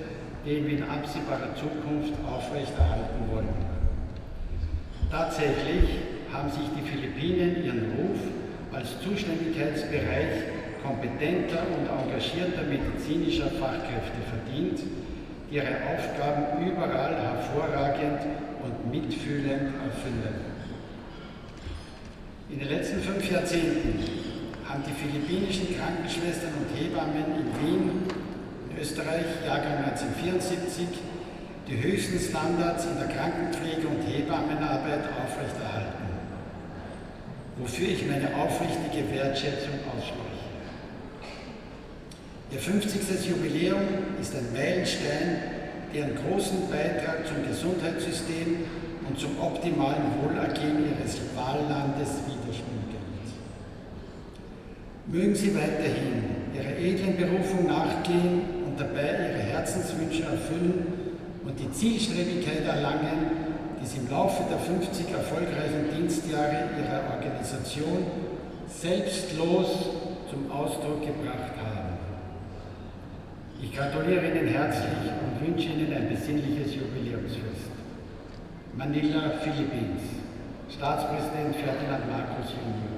den wir in absehbarer Zukunft aufrechterhalten wollen. Tatsächlich haben sich die Philippinen ihren Ruf als Zuständigkeitsbereich kompetenter und engagierter medizinischer Fachkräfte verdient, die ihre Aufgaben überall hervorragend und mitfühlend erfüllen. In den letzten 5 Jahrzehnten haben die philippinischen Krankenschwestern und Hebammen in Wien, Österreich, Jahrgang 1974, die höchsten Standards in der Krankenpflege und Hebammenarbeit aufrechterhalten, wofür ich meine aufrichtige Wertschätzung ausspreche. Ihr 50. Jubiläum ist ein Meilenstein, der einen großen Beitrag zum Gesundheitssystem und zum optimalen Wohlergehen Ihres Wahllandes widerspiegelt. Mögen Sie weiterhin Ihrer edlen Berufung nachgehen und dabei Ihre Herzenswünsche erfüllen und die Zielstrebigkeit erlangen, die Sie im Laufe der 50 erfolgreichen Dienstjahre Ihrer Organisation selbstlos zum Ausdruck gebracht haben. Ich gratuliere Ihnen herzlich und wünsche Ihnen ein besinnliches Jubiläumsfest. Manila, Philippines, Staatspräsident Ferdinand Marcos Jr.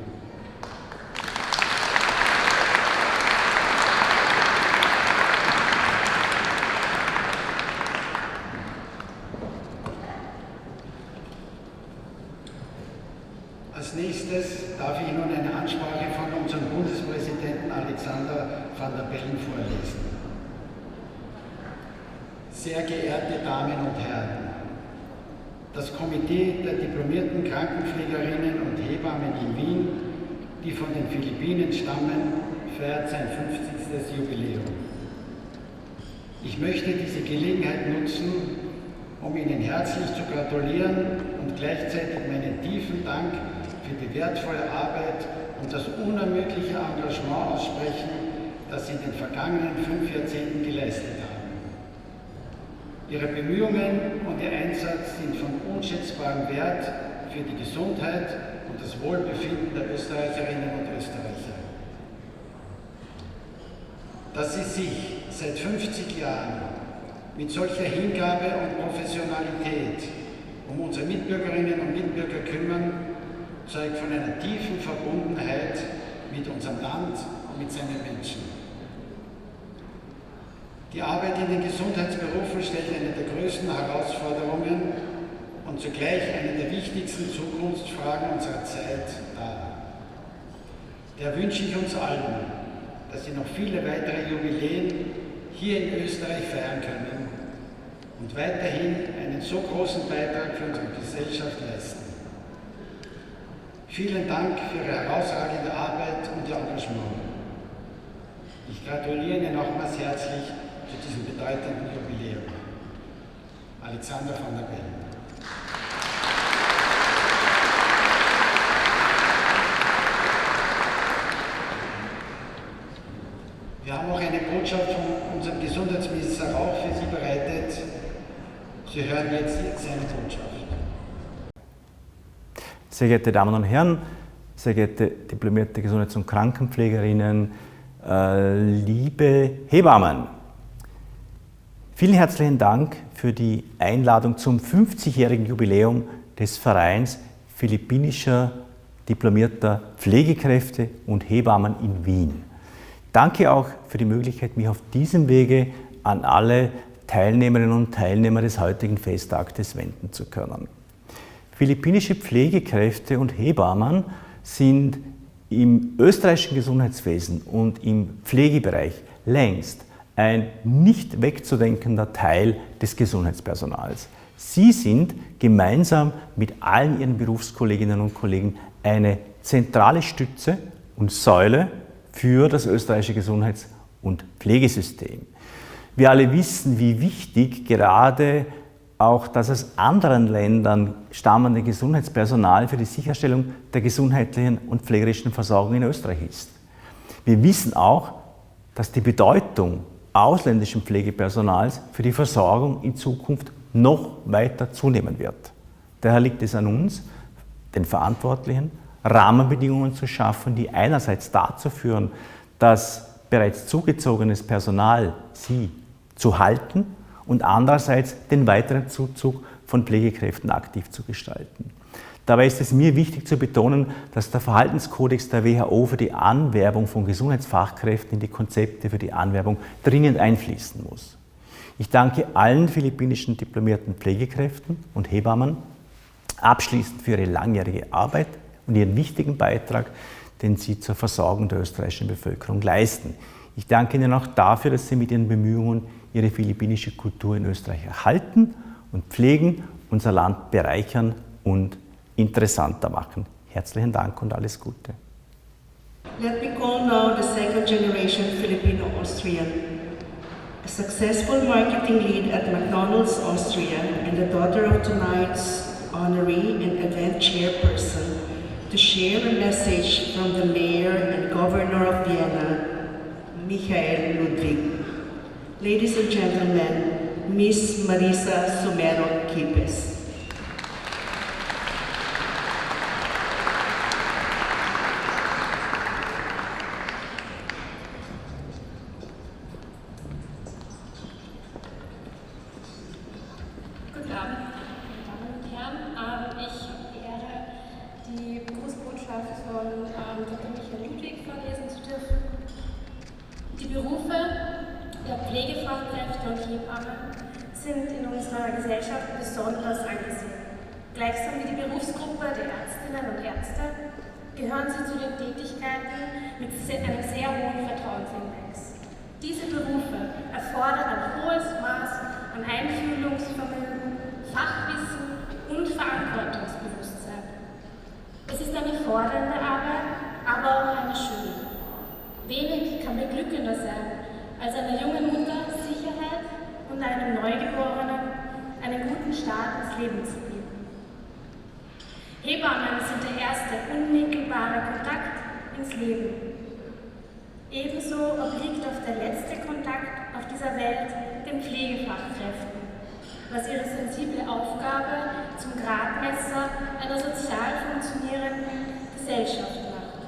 Als nächstes darf ich nun eine Ansprache von unserem Bundespräsidenten Alexander Van der Bellen vorlesen. Sehr geehrte Damen und Herren, das Komitee der diplomierten Krankenpflegerinnen und Hebammen in Wien, die von den Philippinen stammen, feiert sein 50. Jubiläum. Ich möchte diese Gelegenheit nutzen, um Ihnen herzlich zu gratulieren und gleichzeitig meinen tiefen Dank für die wertvolle Arbeit und das unermüdliche Engagement aussprechen, das Sie in den vergangenen 5 Jahrzehnten geleistet haben. Ihre Bemühungen und Ihr Einsatz sind von unschätzbarem Wert für die Gesundheit und das Wohlbefinden der Österreicherinnen und Österreicher. Dass Sie sich seit 50 Jahren mit solcher Hingabe und Professionalität um unsere Mitbürgerinnen und Mitbürger kümmern, zeugt von einer tiefen Verbundenheit mit unserem Land und mit seinen Menschen. Die Arbeit in den Gesundheitsberufen stellt eine der größten Herausforderungen und zugleich eine der wichtigsten Zukunftsfragen unserer Zeit dar. Da wünsche ich uns allen, dass Sie noch viele weitere Jubiläen hier in Österreich feiern können und weiterhin einen so großen Beitrag für unsere Gesellschaft leisten. Vielen Dank für Ihre herausragende Arbeit und Ihr Engagement. Ich gratuliere Ihnen nochmals herzlich zu diesem bedeutenden Jubiläum. Alexander von der Bellen. Wir haben auch eine Botschaft von unserem Gesundheitsminister Rauch für Sie bereitet. Sie hören jetzt seine Botschaft. Sehr geehrte Damen und Herren, sehr geehrte diplomierte Gesundheits- und Krankenpflegerinnen, liebe Hebammen. Vielen herzlichen Dank für die Einladung zum 50-jährigen Jubiläum des Vereins philippinischer diplomierter Pflegekräfte und Hebammen in Wien. Danke auch für die Möglichkeit, mich auf diesem Wege an alle Teilnehmerinnen und Teilnehmer des heutigen Festaktes wenden zu können. Philippinische Pflegekräfte und Hebammen sind im österreichischen Gesundheitswesen und im Pflegebereich längst ein nicht wegzudenkender Teil des Gesundheitspersonals. Sie sind gemeinsam mit allen ihren Berufskolleginnen und Kollegen eine zentrale Stütze und Säule für das österreichische Gesundheits- und Pflegesystem. Wir alle wissen, wie wichtig gerade auch das aus anderen Ländern stammende Gesundheitspersonal für die Sicherstellung der gesundheitlichen und pflegerischen Versorgung in Österreich ist. Wir wissen auch, dass die Bedeutung ausländischen Pflegepersonals für die Versorgung in Zukunft noch weiter zunehmen wird. Daher liegt es an uns, den Verantwortlichen, Rahmenbedingungen zu schaffen, die einerseits dazu führen, dass bereits zugezogenes Personal sie zu halten und andererseits den weiteren Zuzug von Pflegekräften aktiv zu gestalten. Dabei ist es mir wichtig zu betonen, dass der Verhaltenskodex der WHO für die Anwerbung von Gesundheitsfachkräften in die Konzepte für die Anwerbung dringend einfließen muss. Ich danke allen philippinischen diplomierten Pflegekräften und Hebammen abschließend für ihre langjährige Arbeit und ihren wichtigen Beitrag, den sie zur Versorgung der österreichischen Bevölkerung leisten. Ich danke Ihnen auch dafür, dass Sie mit Ihren Bemühungen Ihre philippinische Kultur in Österreich erhalten und pflegen, unser Land bereichern und interessanter machen. Herzlichen Dank und alles Gute. Let me call now the second generation Filipino Austrian, a successful marketing lead at McDonald's Austria and the daughter of tonight's honoree and event chairperson, to share a message from the Mayor and Governor of Vienna, Michael Ludwig. Ladies and gentlemen, Miss Marisa Sumero Quipes. Guten Abend, meine Damen und Herren. Ich habe die Ehre, die Grußbotschaft von Dr. Michael Ludwig vorlesen zu dürfen. Die Berufe der Pflegefachkräfte und Hebammen sind in unserer Gesellschaft besonders angesehen. Gleichsam wie die Berufsgruppe der Ärztinnen und Ärzte gehören sie zu den Tätigkeiten mit einem sehr hohen Vertrauensindex. Diese Berufe erfordern ein hohes Maß an Einfühlungsvermögen, Fachwissen und Verantwortungsbewusstsein. Es ist eine fordernde Arbeit, aber auch eine schöne. Wenig kann beglückender sein, als einer jungen Mutter Sicherheit und einem Neugeborenen einen guten Start ins Leben zu bieten. Hebammen sind der erste unmittelbare Kontakt ins Leben. Ebenso obliegt auch der letzte Kontakt auf dieser Welt den Pflegefachkräften, was ihre sensible Aufgabe zum Gradmesser einer sozial funktionierenden Gesellschaft macht.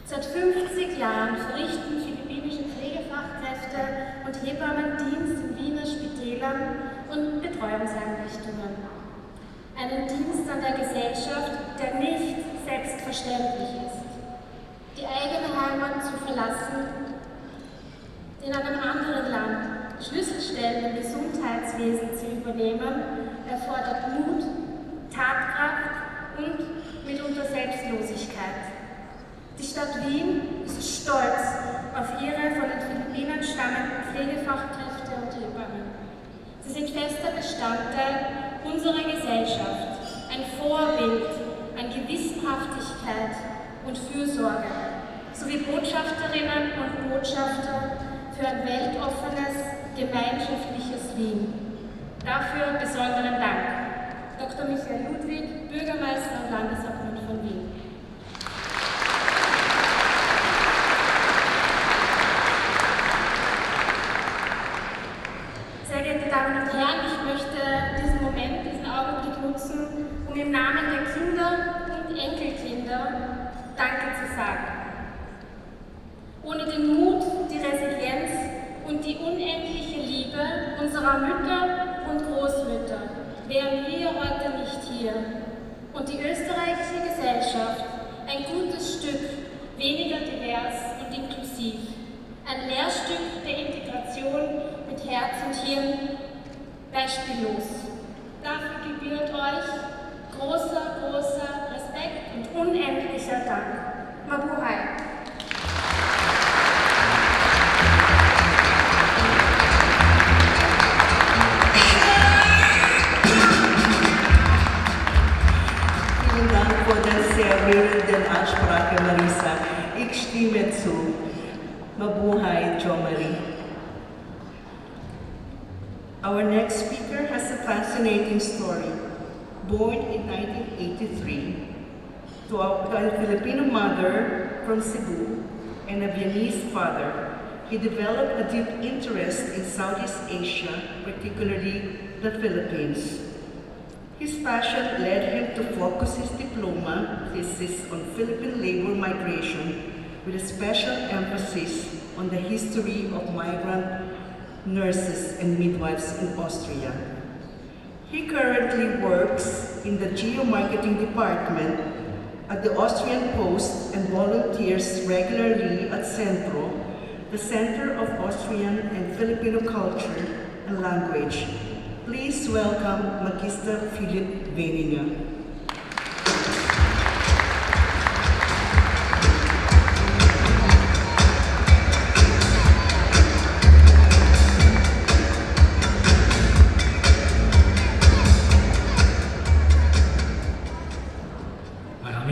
Seit 50 Jahren verrichten philippinische Pflegefachkräfte und Hebammen Dienst in Wiener Spitälern und Betreuungseinrichtungen. Einen Dienst an der Gesellschaft, der nicht selbstverständlich ist. Die eigene Heimat zu verlassen, in einem anderen Land Schlüsselstellen im Gesundheitswesen zu übernehmen, erfordert Mut, Tatkraft und mitunter Selbstlosigkeit. Die Stadt Wien ist stolz auf ihre von den Philippinen stammenden Pflegefachkräfte und Hebammen. Sie sind fester Bestandteil unserer Gesellschaft, ein Vorbild an Gewissenhaftigkeit und Fürsorge, sowie Botschafterinnen und Botschafter für ein weltoffenes, gemeinschaftliches Wien. Dafür besonderen Dank. Dr. Michael Ludwig, Bürgermeister und Landeshauptmann von Wien. Sehr geehrte Damen und Herren, ich möchte diesen Moment, diesen Augenblick nutzen, um im Namen der Kinder und Enkelkinder Danke zu sagen. Ohne den Mut, die Resilienz und die unendliche Liebe unserer Mütter und Großmütter wären wir heute nicht hier und die österreichische Gesellschaft ein gutes Stück weniger divers und inklusiv. Ein Lehrstück der Integration mit Herz und Hirn, beispiellos. Dafür gebührt euch großer Respekt und unendlicher Dank. Mabuhay! Vielen Dank für das sehr rührende Ansprache, Marisa. Ich stimme zu. Mabuhay, Jo Marie. Our next speaker has a fascinating story. Born in 1983 to a Filipino mother from Cebu and a Viennese father, he developed a deep interest in Southeast Asia, particularly the Philippines. His passion led him to focus his diploma thesis on Philippine labor migration with a special emphasis on the history of migrant nurses and midwives in Austria. He currently works in the geomarketing department at the Austrian Post and volunteers regularly at Centro, the Center of Austrian and Filipino Culture and Language. Please welcome Magister Philip Weninger.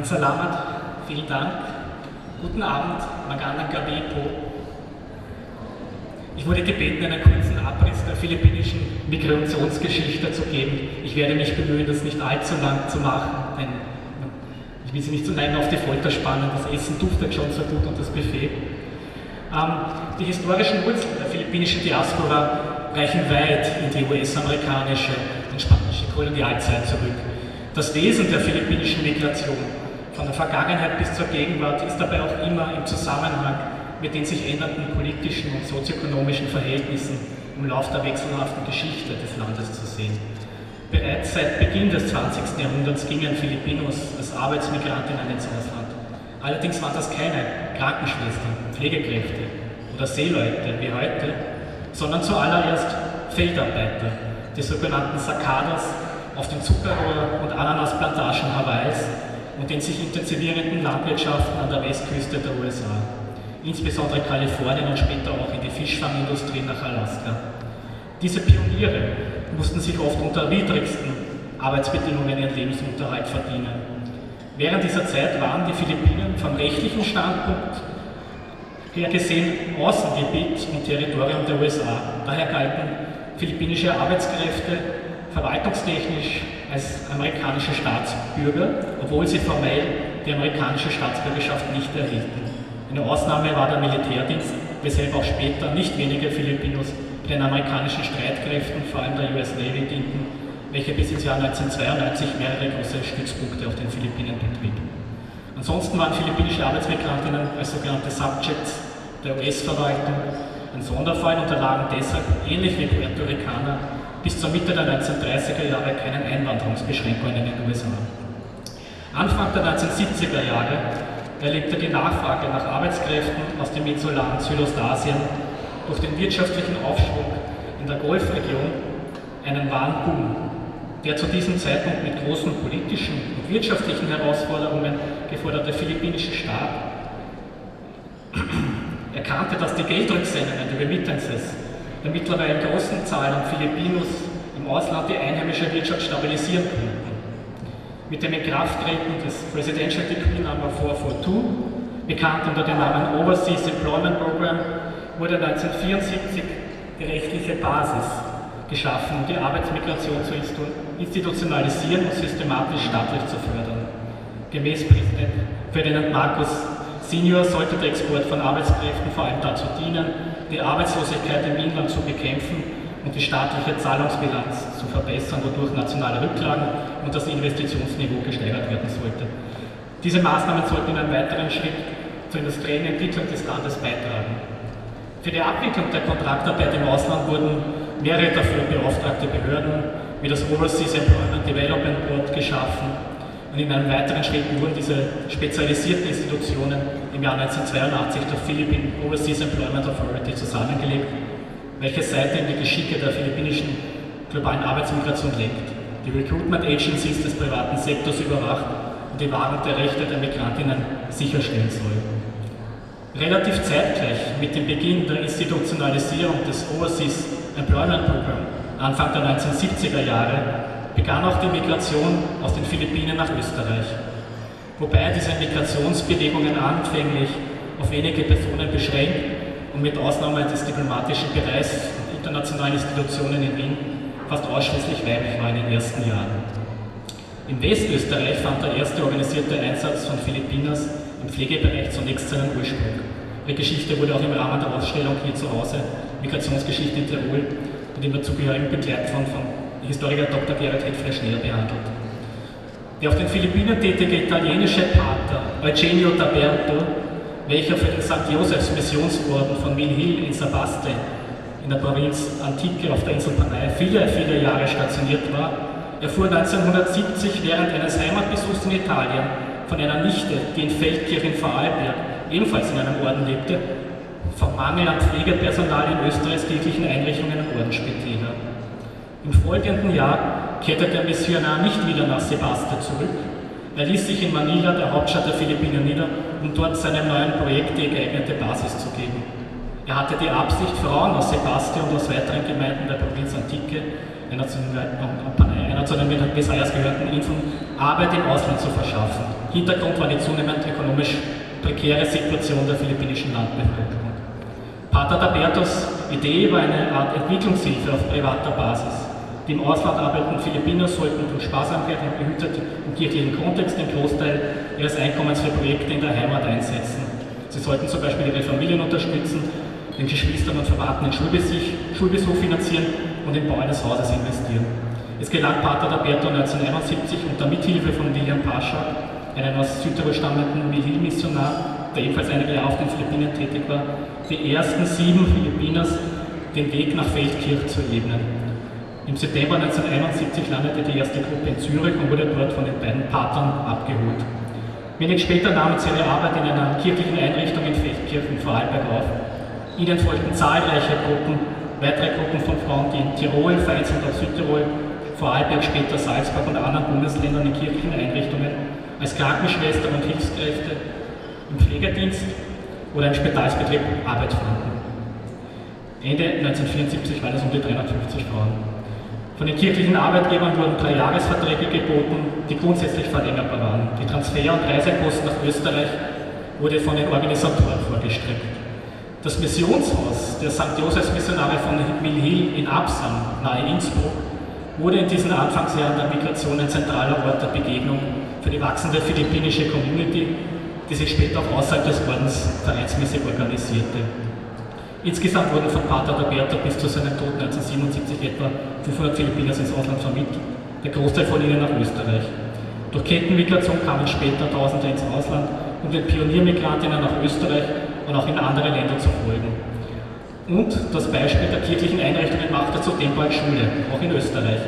Salamat, vielen Dank. Guten Abend, Magana Gabi Po. Ich wurde gebeten, einen kurzen Abriss der philippinischen Migrationsgeschichte zu geben. Ich werde mich bemühen, das nicht allzu lang zu machen, denn ich will Sie nicht zu lange auf die Folter spannen. Das Essen duftet schon so gut und das Buffet. Die historischen Wurzeln der philippinischen Diaspora reichen weit in die US-amerikanische und spanische Kolonialzeit zurück. Das Wesen der philippinischen Migration von der Vergangenheit bis zur Gegenwart ist dabei auch immer im Zusammenhang mit den sich ändernden politischen und sozioökonomischen Verhältnissen im Lauf der wechselhaften Geschichte des Landes zu sehen. Bereits seit Beginn des 20. Jahrhunderts gingen Filipinos als Arbeitsmigrantinnen ins Ausland. Allerdings waren das keine Krankenschwestern, Pflegekräfte oder Seeleute wie heute, sondern zuallererst Feldarbeiter, die sogenannten Sacadas auf den Zuckerrohr- und Ananasplantagen Hawaiis und den sich intensivierenden Landwirtschaften an der Westküste der USA, insbesondere Kalifornien und später auch in die Fischfangindustrie nach Alaska. Diese Pioniere mussten sich oft unter widrigsten Arbeitsbedingungen ihren Lebensunterhalt verdienen. Während dieser Zeit waren die Philippinen vom rechtlichen Standpunkt her gesehen Außengebiet und Territorium der USA. Daher galten philippinische Arbeitskräfte verwaltungstechnisch als amerikanische Staatsbürger, obwohl sie formell die amerikanische Staatsbürgerschaft nicht erhielten. Eine Ausnahme war der Militärdienst, weshalb auch später nicht wenige Filipinos bei den amerikanischen Streitkräften, vor allem der US Navy, dienten, welche bis ins Jahr 1992 mehrere große Stützpunkte auf den Philippinen betrieb. Ansonsten waren philippinische Arbeitsmigrantinnen als sogenannte Subjects der US-Verwaltung ein Sonderfall und erlagen deshalb, ähnlich wie Puerto Ricaner, bis zur Mitte der 1930er Jahre keinen Einwanderungsbeschränkungen in den USA. Anfang der 1970er Jahre erlebte die Nachfrage nach Arbeitskräften aus dem insularen Südostasien durch den wirtschaftlichen Aufschwung in der Golfregion einen wahren Boom, der zu diesem Zeitpunkt mit großen politischen und wirtschaftlichen Herausforderungen geforderte philippinische Staat erkannte, dass die Geldrücksendungen, die Remittances, der mittlerweile großen Zahl an Filipinos im Ausland die einheimische Wirtschaft stabilisieren konnten. Mit dem Inkrafttreten des Presidential Decree No. 442, bekannt unter dem Namen Overseas Employment Program, wurde 1974 die rechtliche Basis geschaffen, um die Arbeitsmigration zu institutionalisieren und systematisch staatlich zu fördern. Gemäß Präsident Ferdinand Marcos Senior sollte der Export von Arbeitskräften vor allem dazu dienen, die Arbeitslosigkeit im Inland zu bekämpfen und die staatliche Zahlungsbilanz zu verbessern, wodurch nationale Rücklagen und das Investitionsniveau gesteigert werden sollte. Diese Maßnahmen sollten in einem weiteren Schritt zur industriellen Entwicklung des Landes beitragen. Für die Abwicklung der Kontraktarbeit im Ausland wurden mehrere dafür beauftragte Behörden wie das Overseas Employment Development Board geschaffen. Und in einem weiteren Schritt wurden diese spezialisierten Institutionen im Jahr 1982 der Philippine Overseas Employment Authority zusammengelegt, welche seitdem die Geschicke der philippinischen globalen Arbeitsmigration lenkt, die Recruitment Agencies des privaten Sektors überwacht und die Wahrung der Rechte der Migrantinnen sicherstellen soll. Relativ zeitgleich mit dem Beginn der Institutionalisierung des Overseas Employment Program Anfang der 1970er Jahre begann auch die Migration aus den Philippinen nach Österreich, wobei diese Migrationsbewegungen anfänglich auf wenige Personen beschränkt und mit Ausnahme des diplomatischen Bereichs und internationalen Institutionen in Wien fast ausschließlich weiblich war in den ersten Jahren. In Westösterreich fand der erste organisierte Einsatz von Filipinas im Pflegebereich zunächst seinen Ursprung. Ihre Geschichte wurde auch im Rahmen der Ausstellung hier zu Hause Migrationsgeschichte in Tirol und im dazugehörigen Begleitfond von Historiker Dr. Gerhard Hetfleisch näher behandelt. Der auf den Philippinen tätige italienische Pater Eugenio Taberto, welcher für den St. Josephs Missionsorden von Mill Hill in Sabaste in der Provinz Antique auf der Insel Panay viele Jahre stationiert war, erfuhr 1970 während eines Heimatbesuchs in Italien von einer Nichte, die in Feldkirch in Vorarlberg ebenfalls in einem Orden lebte, vom Mangel an Pflegepersonal in Österreichs kirchlichen Einrichtungen und Ordensspitäler. Im folgenden Jahr kehrte der Missionar nicht wieder nach Sebaste zurück. Er ließ sich in Manila, der Hauptstadt der Philippinen, nieder, um dort seinem neuen Projekt die geeignete Basis zu geben. Er hatte die Absicht, Frauen aus Sebaste und aus weiteren Gemeinden der Provinz Antique, einer zu den Visayas gehörten Inseln, Arbeit im Ausland zu verschaffen. Hintergrund war die zunehmend ökonomisch prekäre Situation der philippinischen Landbevölkerung. Pater Tabertos Idee war eine Art Entwicklungshilfe auf privater Basis. Die im Ausland arbeitenden Filipiner sollten durch Sparsamkeit und behütet im kirchlichen Kontext den Großteil ihres Einkommens für Projekte in der Heimat einsetzen. Sie sollten zum Beispiel ihre Familien unterstützen, den Geschwistern und Verwandten den Schulbesuch finanzieren und im Bau eines Hauses investieren. Es gelang Pater Taberto 1971 unter Mithilfe von William Pascha, einem aus Südtirol stammenden Mill-Hill-Missionar, der ebenfalls einige Jahre auf den Philippinen tätig war, die ersten 7 Filipinas den Weg nach Feldkirch zu ebnen. Im September 1971 landete die erste Gruppe in Zürich und wurde dort von den beiden Patern abgeholt. Wenig später nahmen sie ihre Arbeit in einer kirchlichen Einrichtung in Feldkirch in Vorarlberg auf. Ihnen folgten zahlreiche Gruppen, weitere Gruppen von Frauen, die in Tirol, vereinzelt auch Südtirol, Vorarlberg, später Salzburg und anderen Bundesländern in kirchlichen Einrichtungen als Krankenschwestern und Hilfskräfte im Pflegedienst oder im Spitalsbetrieb Arbeit fanden. Ende 1974 waren es um die 350 Frauen. Von den kirchlichen Arbeitgebern wurden 3-Jahresverträge geboten, die grundsätzlich verlängerbar waren. Die Transfer- und Reisekosten nach Österreich wurde von den Organisatoren vorgestreckt. Das Missionshaus der St. Josephs Missionare von Mill Hill in Absam, nahe Innsbruck, wurde in diesen Anfangsjahren der Migration ein zentraler Ort der Begegnung für die wachsende philippinische Community, die sich später auch außerhalb des Ordens vereinsmäßig organisierte. Insgesamt wurden von Pater Alberto bis zu seinem Tod 1977 etwa 500 Philippiner ins Ausland vermittelt, der Großteil von ihnen nach Österreich. Durch Kettenmigration kamen später Tausende ins Ausland, um den Pioniermigrantinnen nach Österreich und auch in andere Länder zu folgen. Und das Beispiel der kirchlichen Einrichtungen machte zudem bald Schule, auch in Österreich.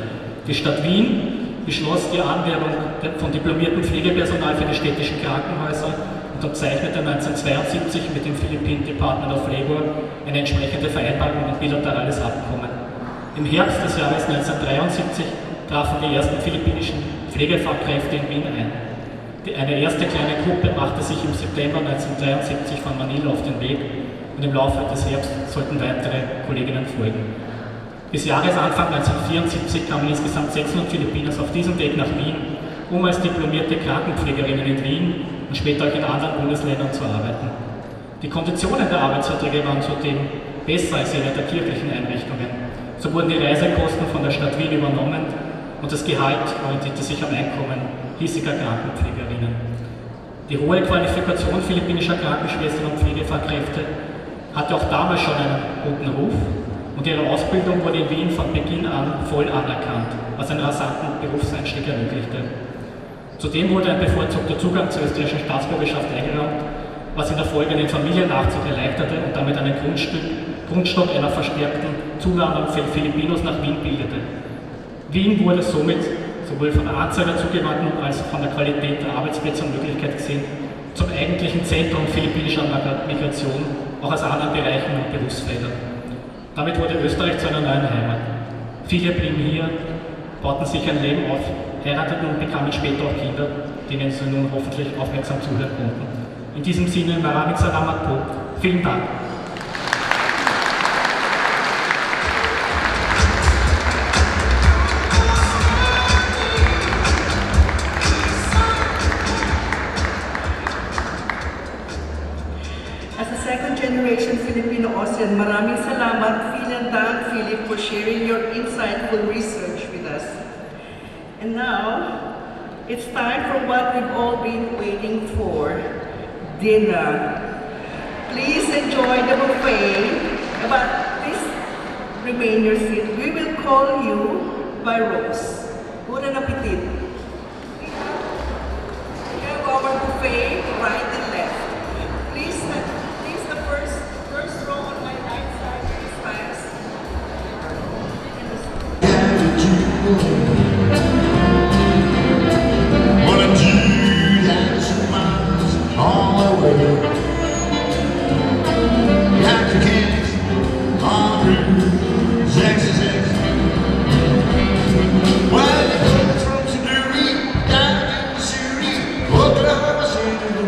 Die Stadt Wien beschloss die Anwerbung von diplomiertem Pflegepersonal für die städtischen Krankenhäuser und unterzeichnete 1972 mit dem Philippine Department of Labor eine entsprechende Vereinbarung und bilaterales Abkommen. Im Herbst des Jahres 1973 trafen die ersten philippinischen Pflegefachkräfte in Wien ein. Eine erste kleine Gruppe machte sich im September 1973 von Manila auf den Weg und im Laufe des Herbst sollten weitere Kolleginnen folgen. Bis Jahresanfang 1974 kamen insgesamt 600 Filipinos auf diesem Weg nach Wien, um als diplomierte Krankenpflegerinnen in Wien und später auch in anderen Bundesländern zu arbeiten. Die Konditionen der Arbeitsverträge waren zudem besser als jene der kirchlichen Einrichtungen. So wurden die Reisekosten von der Stadt Wien übernommen und das Gehalt orientierte sich am Einkommen hiesiger Krankenpflegerinnen. Die hohe Qualifikation philippinischer Krankenschwestern und Pflegefachkräfte hatte auch damals schon einen guten Ruf und ihre Ausbildung wurde in Wien von Beginn an voll anerkannt, was einen rasanten Berufseinstieg ermöglichte. Zudem wurde ein bevorzugter Zugang zur österreichischen Staatsbürgerschaft eingeräumt, was in der Folge den Familiennachzug erleichterte und damit einen Grundstock einer verstärkten Zuwanderung für Filipinos nach Wien bildete. Wien wurde somit sowohl von der Anzahl der Zugewandten als auch von der Qualität der Arbeitsplätze und Möglichkeit gesehen zum eigentlichen Zentrum philippinischer Migration, auch aus anderen Bereichen und Berufsfeldern. Damit wurde Österreich zu einer neuen Heimat. Viele blieben hier, bauten sich ein Leben auf, heirateten und bekamen später auch Kinder, denen sie nun hoffentlich aufmerksam zuhören konnten. In diesem Sinne, Maraming Salamat po. Vielen Dank. As a second-generation Filipino-Austrian, maraming salamat, vielen Dank, Philip, for sharing your insightful research with us. And now, it's time for what we've all been waiting for, dinner. Please enjoy the buffet, but please remain your seat. We will call you by Rose. Good appetit. We have our buffet right and left. Please the first row on my right side, please, guys. Wanna do that some miles all the way. Like the kids on Route 66. Well, it goes from Missouri down to Missouri, Oklahoma City.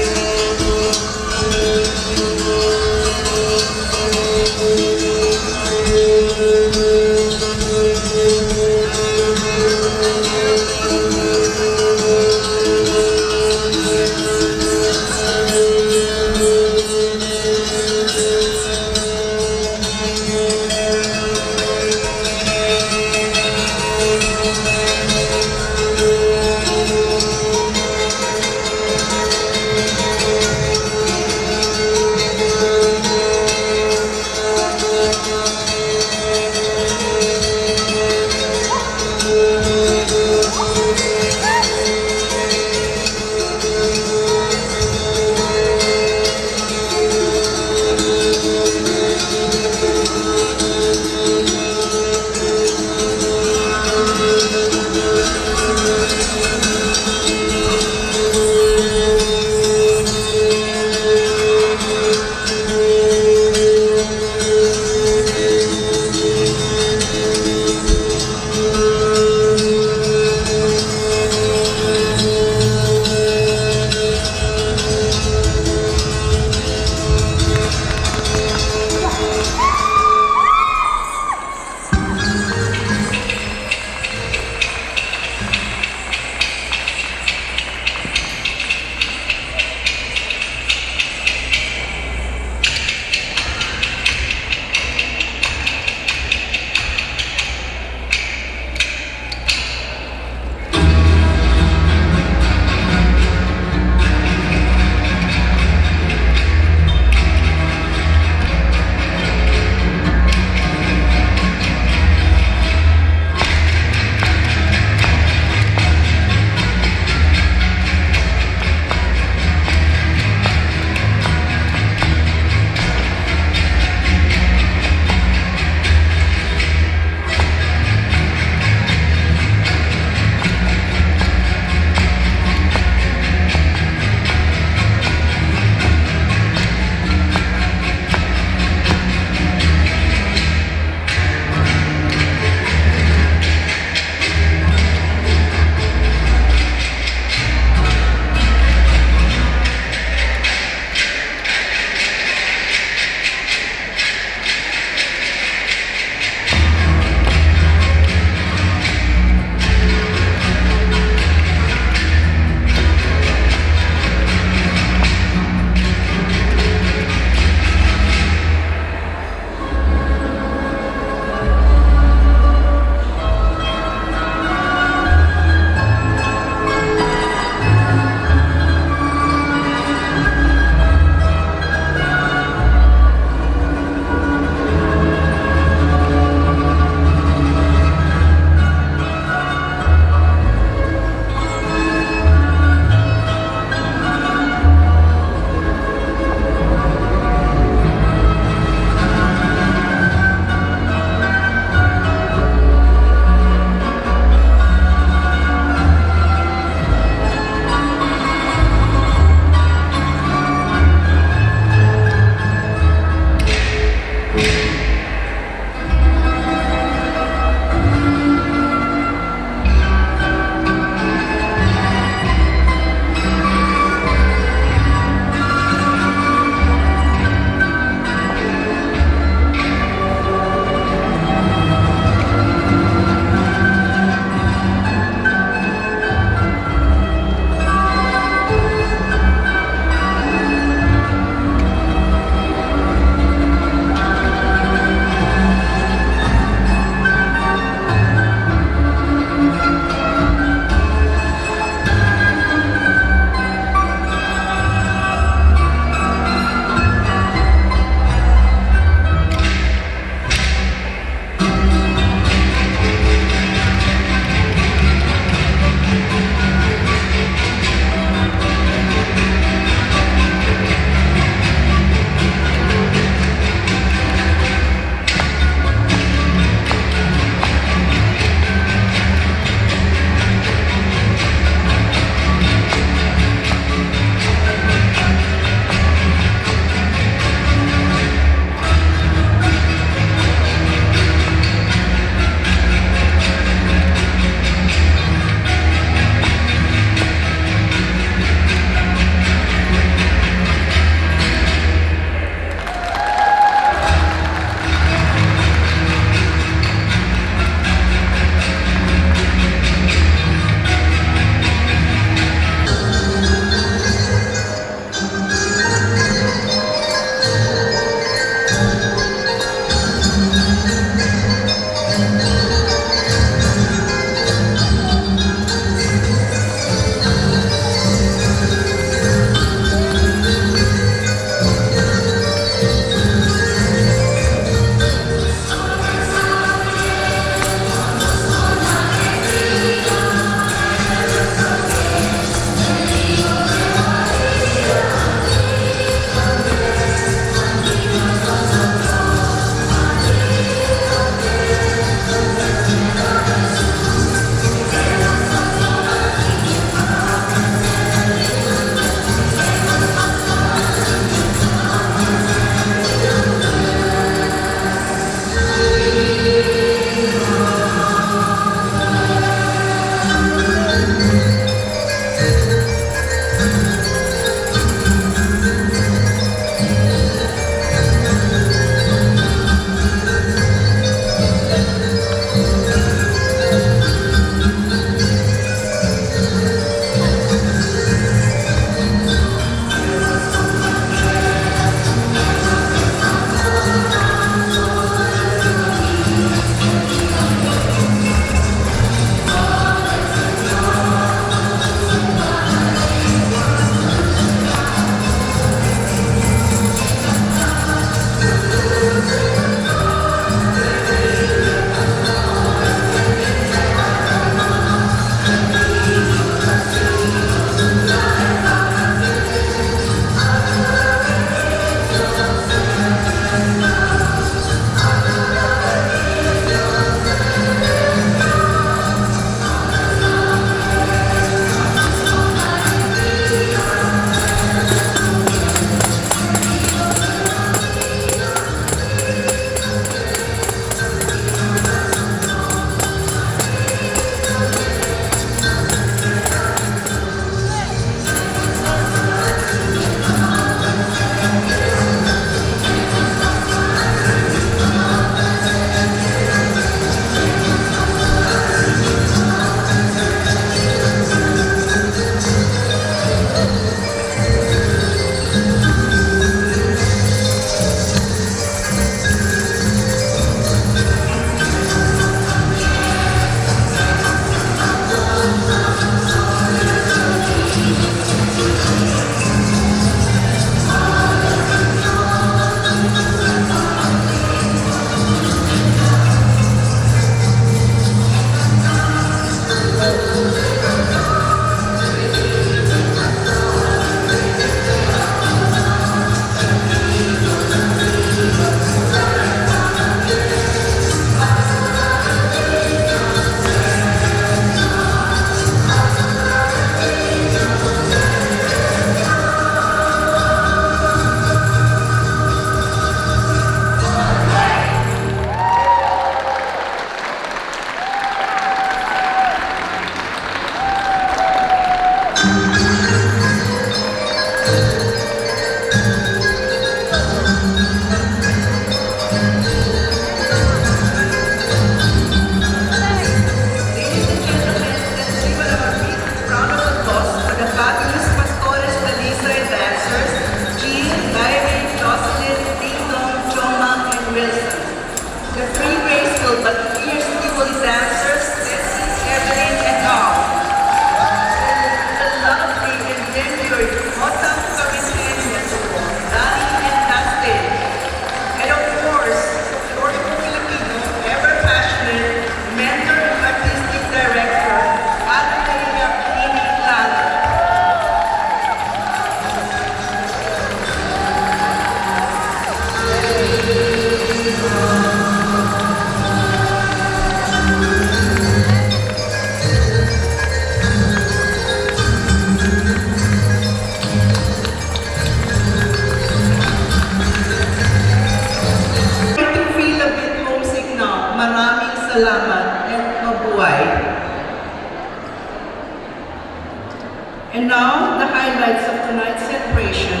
now, the highlights of tonight's celebration.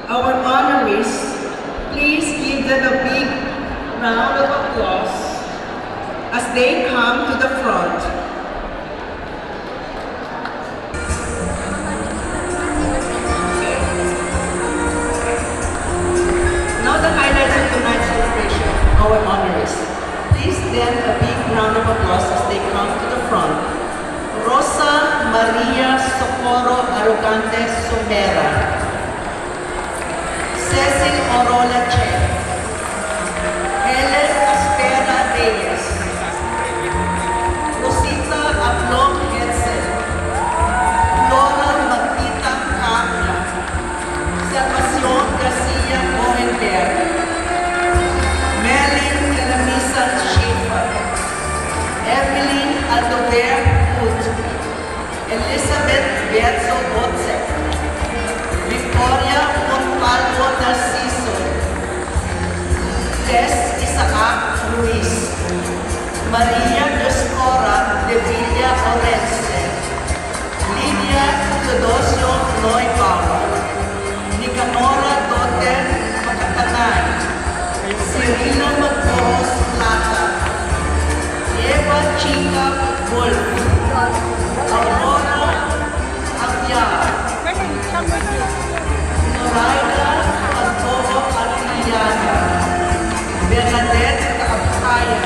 Our honorees, please give them a big round of applause as they come to the front. Now the highlights of tonight's celebration, our honorees. Please lend a big round of applause as they come to the front. Rosa Maria Socorro Arrogante Somera. Cecil Orola Che. Helen Aspera Reyes. Rosita Ablong Hetzel. Flora Magpita Camla. Salvacion Garcia Mohenberg. Melin Calamisan Schaefer. Evelyn Aldover Hood. Elizabeth Berzo Botzek. Victoria Montalvo Narciso. Des Isaac Luis. Maria Dioscora de Villa Orense. Lydia Teodosio Neubauer. Nicanora Doter Makatanay. Cirilo Magboros Plata. Eva Chica Wolf. Aurora Aviar. Noraida Antono Artiliana. Bernadette Kaapkaya.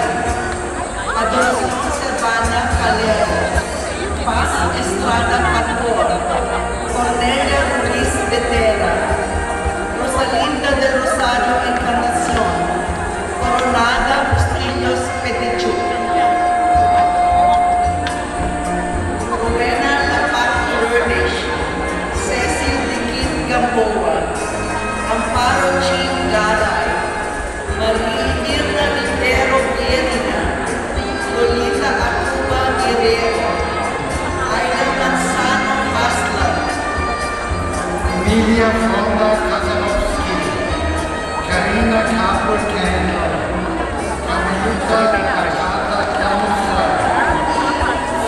Adoracion Servana Calero. Paz Estrada Pastor. Cornelia Ruiz Betera. Rosalinda del Rosario Encarnacion. Coronada Bustillos Petichu. Rowena Lapat Lourdes. Cecil Dikin Gamboa. Amparo Chin Garay. Marie Irna Libero Pierina. Lolita Acuba Guerrero. Aida Manzano Hasla. Emilia Fonda Kazanowski, Karina Kapur-Ken, Carmelita Agata Kamusa,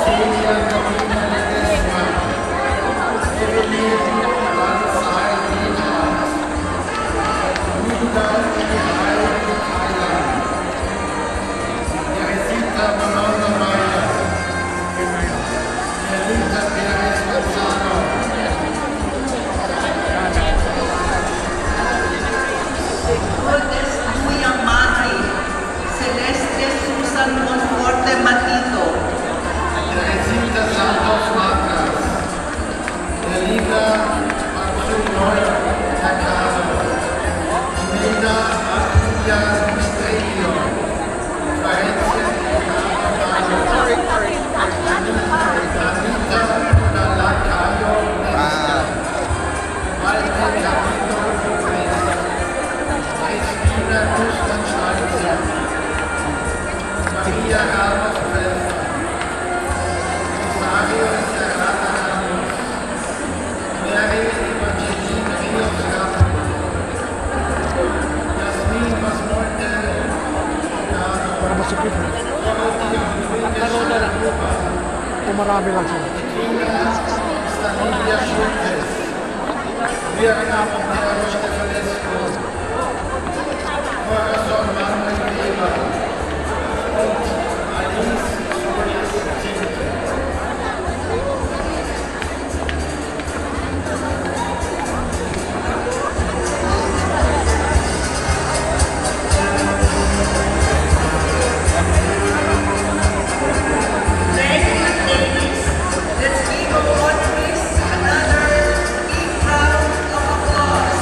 Celia Karina Ledesma, Evelyn Lansai Lina, Nida Mihai Mikhaila, Teresita Manona Maya, Elita Perez Manzano, Lourdes Luya Mati. Celeste Susan Monforte Matito. Teresita Santos Marcas, Elida Matsunoy Nakano, Imelda Acuya Misterio, Florencia Anita Nalacayo Nesta, Malte Camino Lopez, Cristina Kustenschneider, Maria Ramos Pelfer, Rosario Serrata Ramos, Mary Evangeline Rios Ramos, Yasmin Masmorten, Dorothea Rodriguez Sharupa, Tina Stanilia Schultes, Mirna Montero Stefanescu, Corazon Manuel Weber und Alice Solis Zinke. Thank you, ladies. Let's give our honorees another big round of applause.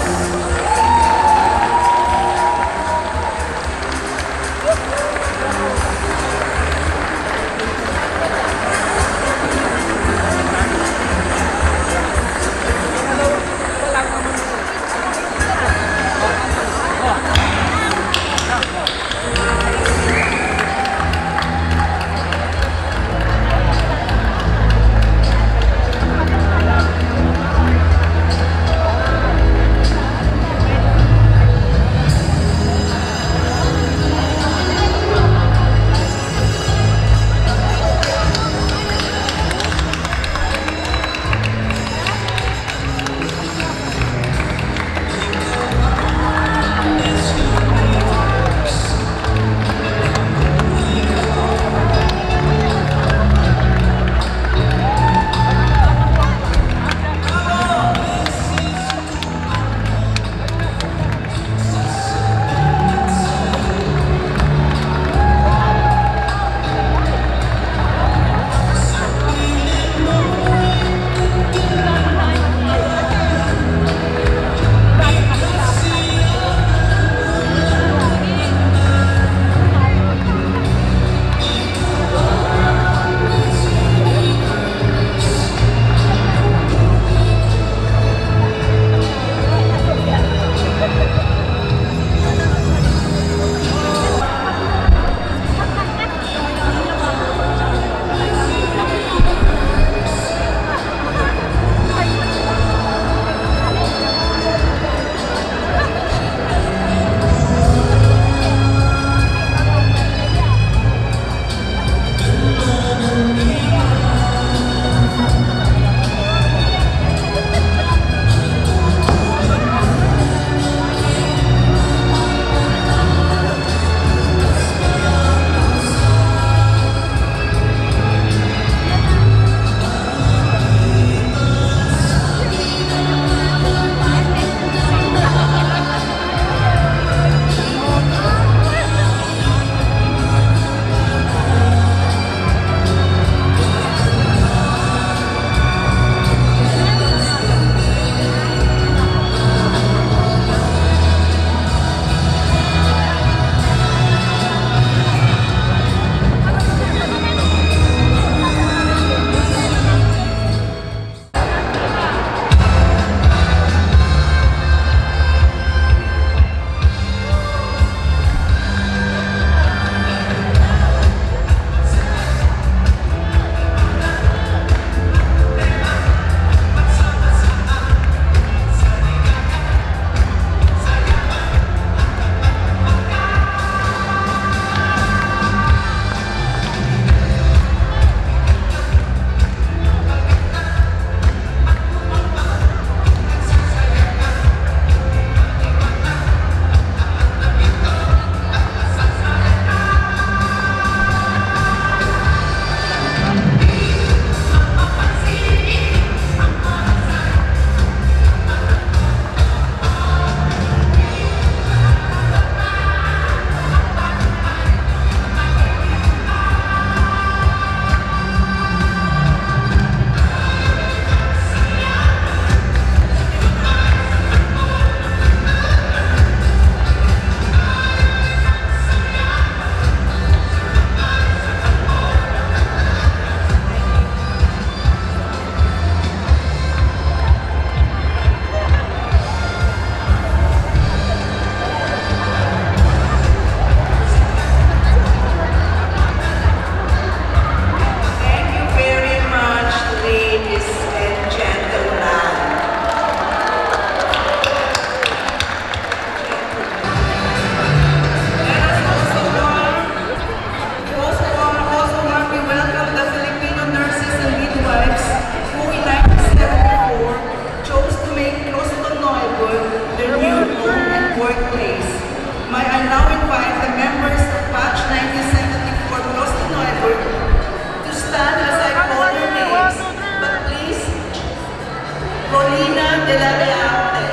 de la Rearte,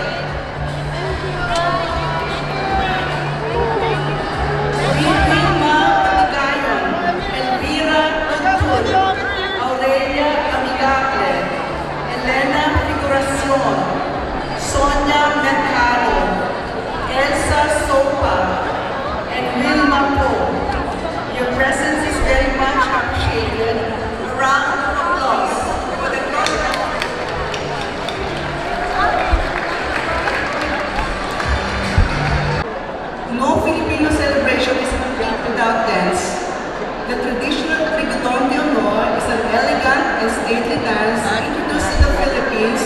Vilma Panigayon, Elvira Contul, Aurelia Amigacle, Elena Figuracion, Sonia Mercado, Elsa Sopa, and Wilma Poe. Your presence is very much appreciated. A round of applause for the No Filipino celebration is complete without dance. The traditional Rigodon de Honor is an elegant and stately dance introduced in the Philippines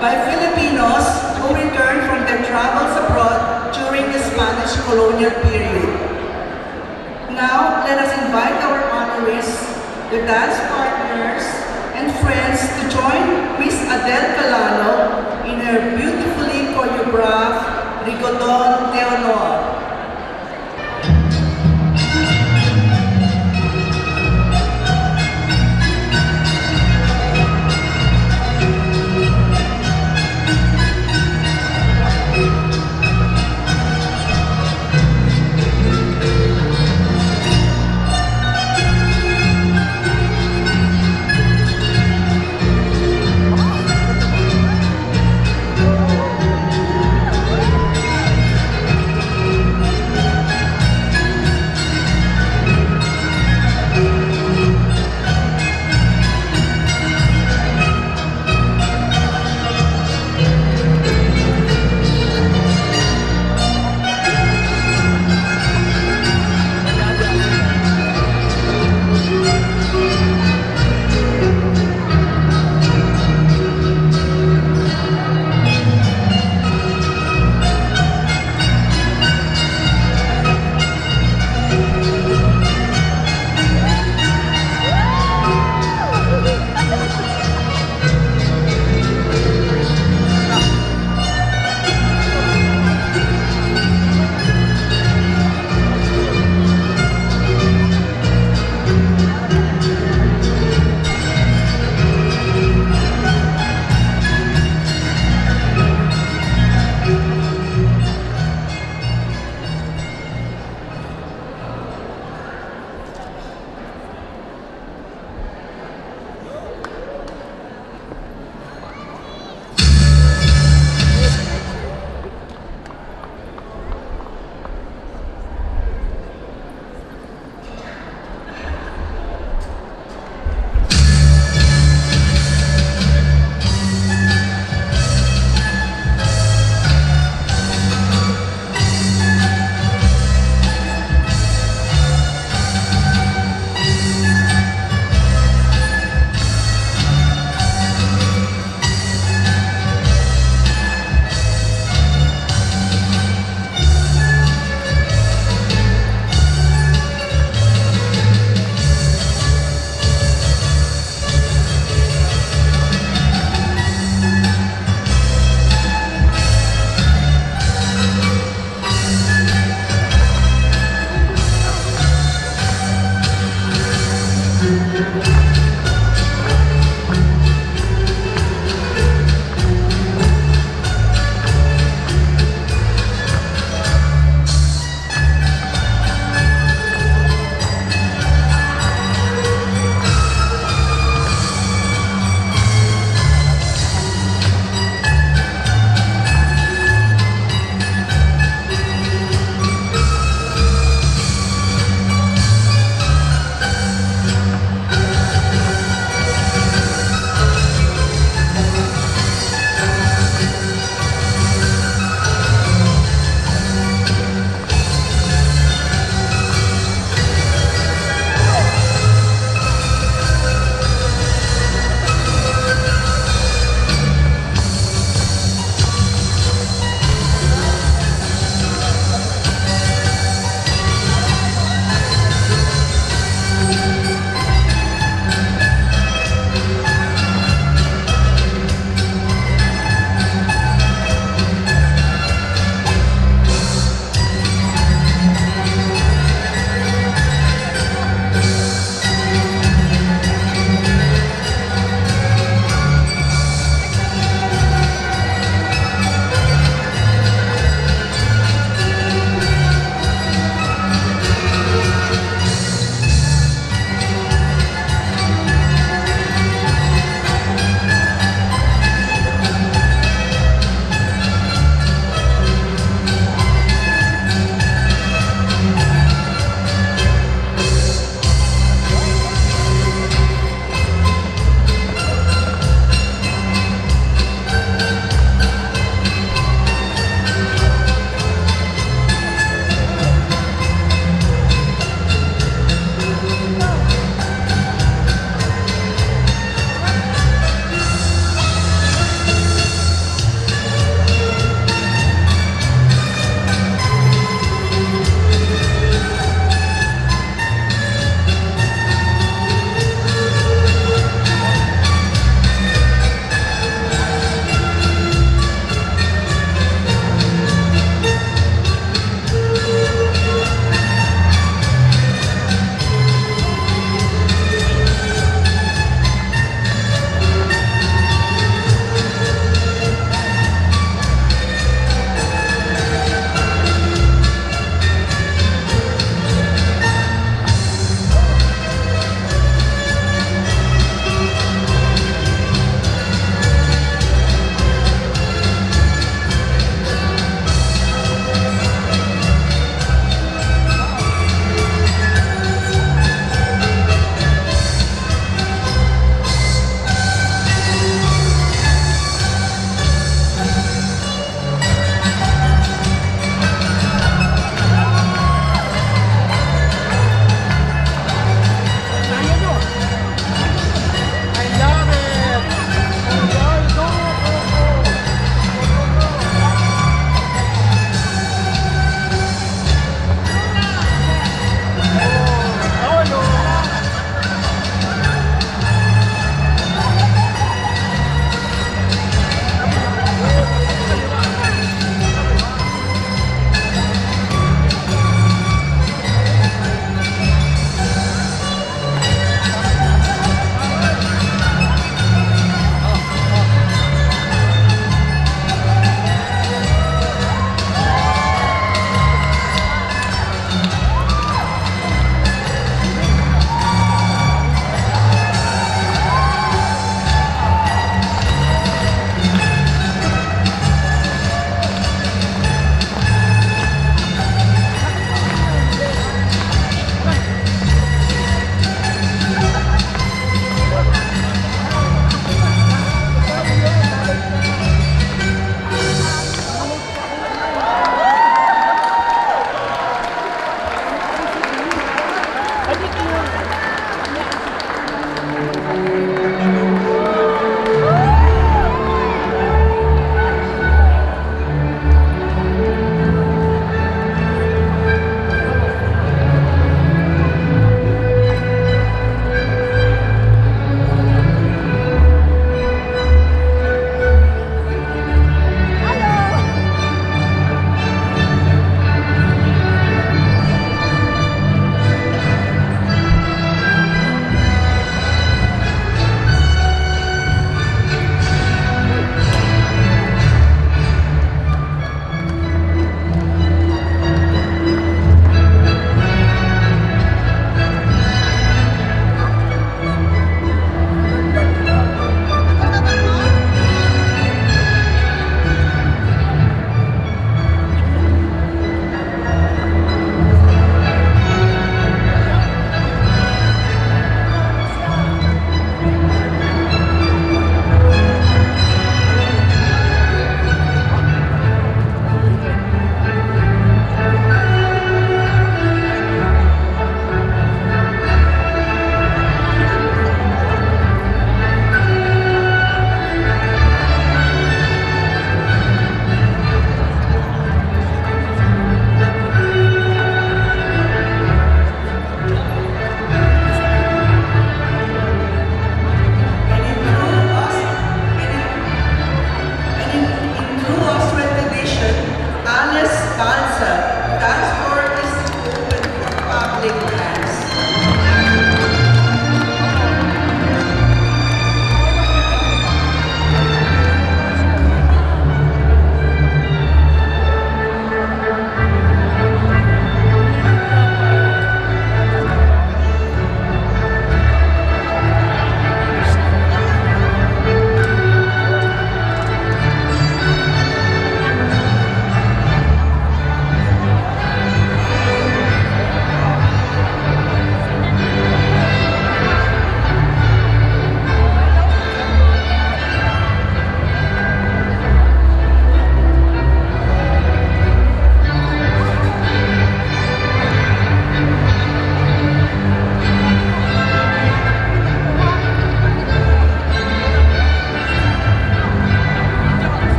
by Filipinos who returned from their travels abroad during the Spanish colonial period. Now, let us invite our honorees, the dance partners, and friends to join Miss Adele Calano in her beautifully choreographed Rigodon de Honor.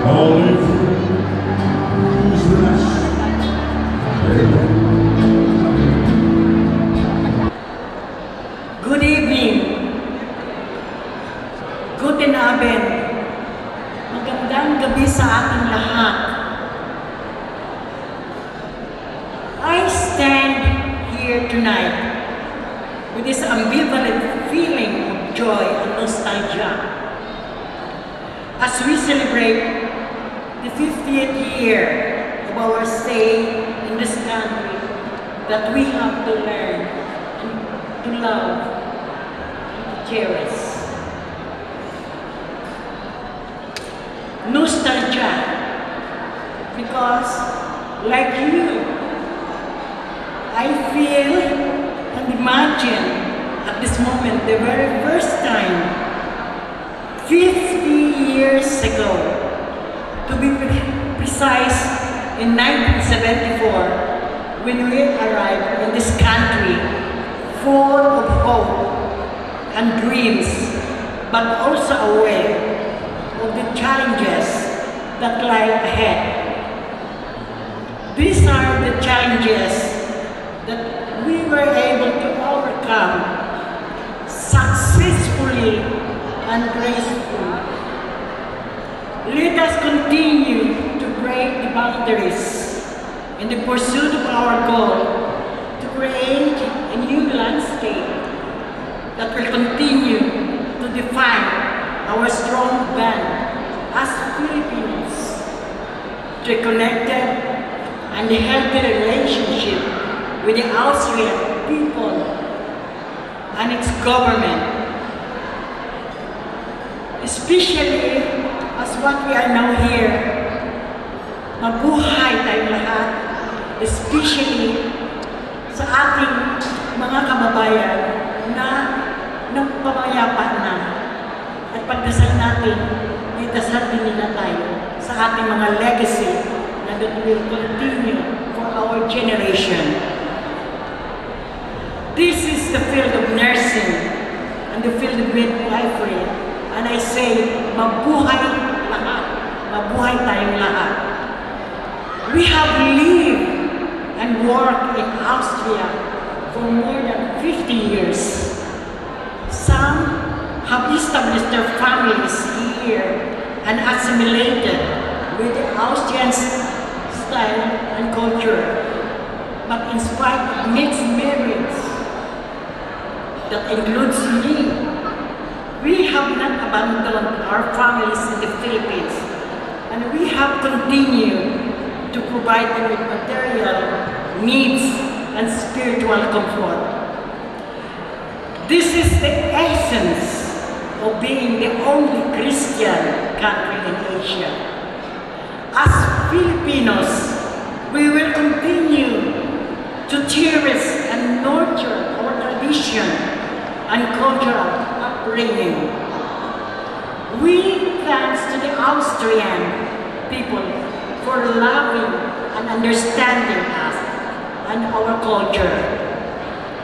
only fools rush. Good evening. Guten Abend. Magandang gabi sa ating lahat. I stand here tonight with this ambivalent feeling of joy and nostalgia as we celebrate the 50th year of our stay in this country that we have to learn to love and to cherish. Nostalgia, because like you, I feel and imagine at this moment the very first time, 50 years ago, to be precise, in 1974, when we arrived in this country, full of hope and dreams, but also aware of the challenges that lie ahead. These are the challenges that we were able to overcome successfully and gracefully. Let us continue to break the boundaries in the pursuit of our goal to create a new landscape that will continue to define our strong band as Filipinos, reconnected and a healthy relationship with the Austrian people and its government, especially as what we are now here. Mabuhay tayong lahat, especially sa ating mga kababayan na nagpamayapa na. At pagdasal natin, may dasal din nila tayo sa ating mga legacy na that will continue for our generation. This is the field of nursing and the field of midwifery. And I say, mabuhay lahat. Mabuhay tayong lahat. We have lived and worked in Austria for more than 50 years. Some have established their families here and assimilated with the Austrian style and culture. But in spite of mixed marriage that includes me, we have not abandoned our families in the Philippines, and we have continued to provide them with material needs and spiritual comfort. This is the essence of being the only Christian country in Asia. As Filipinos, we will continue to cherish and nurture our tradition and cultural upbringing. We thanks to the Austrian people for loving and understanding us and our culture.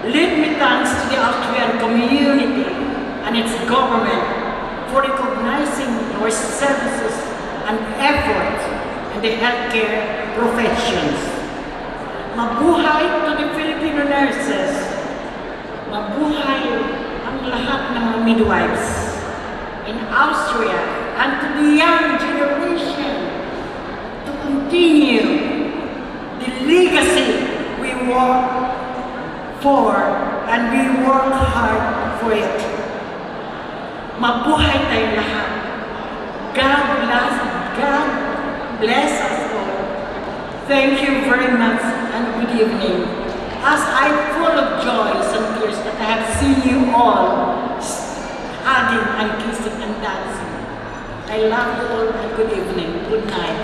Let me thanks to the Austrian community and its government for recognizing our services and efforts in the healthcare professions. Mabuhay to the Filipino nurses. Mabuhay ang lahat ng mga midwives in Austria, and to the young generation to continue the legacy we work for and we work hard for it. Mabuhay tayong lahat. God bless us all. Thank you very much and good evening. As I'm full of joys and tears that I have seen you all hugging and kissing and dancing. I love you all and good evening. Good night.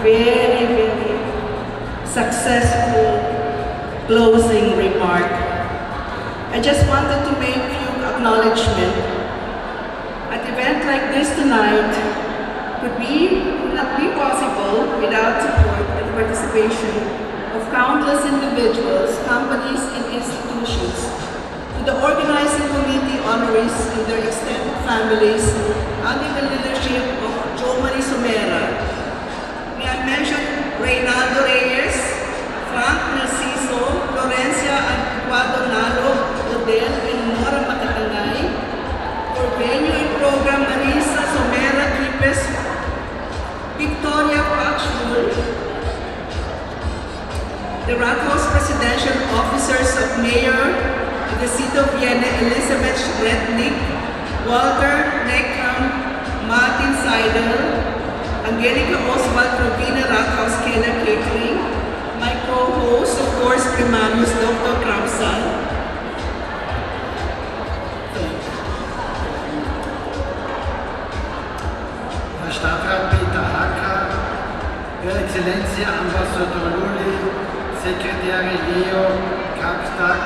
Very, very successful closing remark. I just wanted to make a few acknowledgements. At an event like this tonight, could not be possible without support and participation of countless individuals, companies, and institutions. To the organizing committee honorees and their extended families under the leadership of Jo Marie Somera, may I mention Reynaldo Reyes, Frank Narciso, Florencia Antiquado Nalo, Odel, and Nora Makatangay, for venue and program Marisa Somera Kipes, Victoria Pakshul, the Rathaus presidential officers of Mayor of the City of Vienna, Elizabeth Schretnik, Walter Neckham, Martin Seidel, Angelica Oswald from Vienna Rathaus Keller Catering, my co-host, of course, Primarius Dr. Kramsal. Herr Stadtrat Peter Hacker, Ihre Exzellenz Ambassador Lulli, Sekretär Leo Kaktak,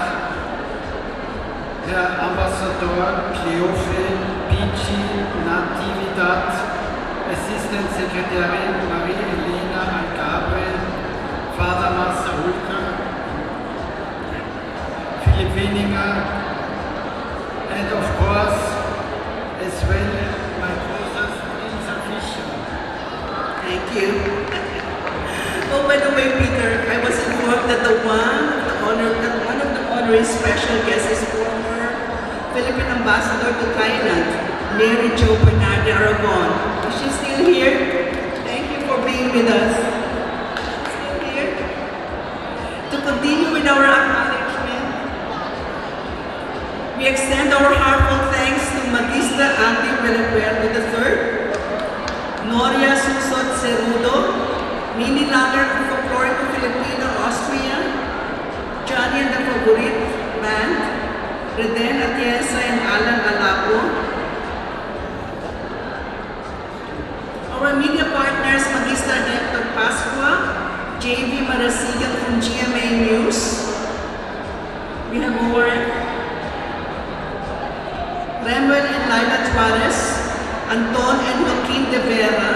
Herr Ambassador Cleofe Pici Natividad, Assistant Secretary Marie Elena Alcabre, Father Marcel Hulker, Philipp Wieninger, and of course, as well, my closest Lisa Fischer. Thank you. Oh, by the way, Peter, I was informed that one of the honorary special guests is former Philippine ambassador to Thailand, Mary Jo Bernardi Aragon. Is she still here? Thank you for being with us. Still here? To continue with our acknowledgement, we extend our heartfelt thanks to Magister Andy Remuel III, Noria Susot Cerudo, Mini Lager of Folklorico Filipino, Austria, Johnny and the Favorite Band, Reden Atienza and Alan Alapo. Our media partners, Magister Hector Pascua, JV Marasigan from GMA News. We have more Remuel and Leila Juarez, Anton and Joaquin de Vera,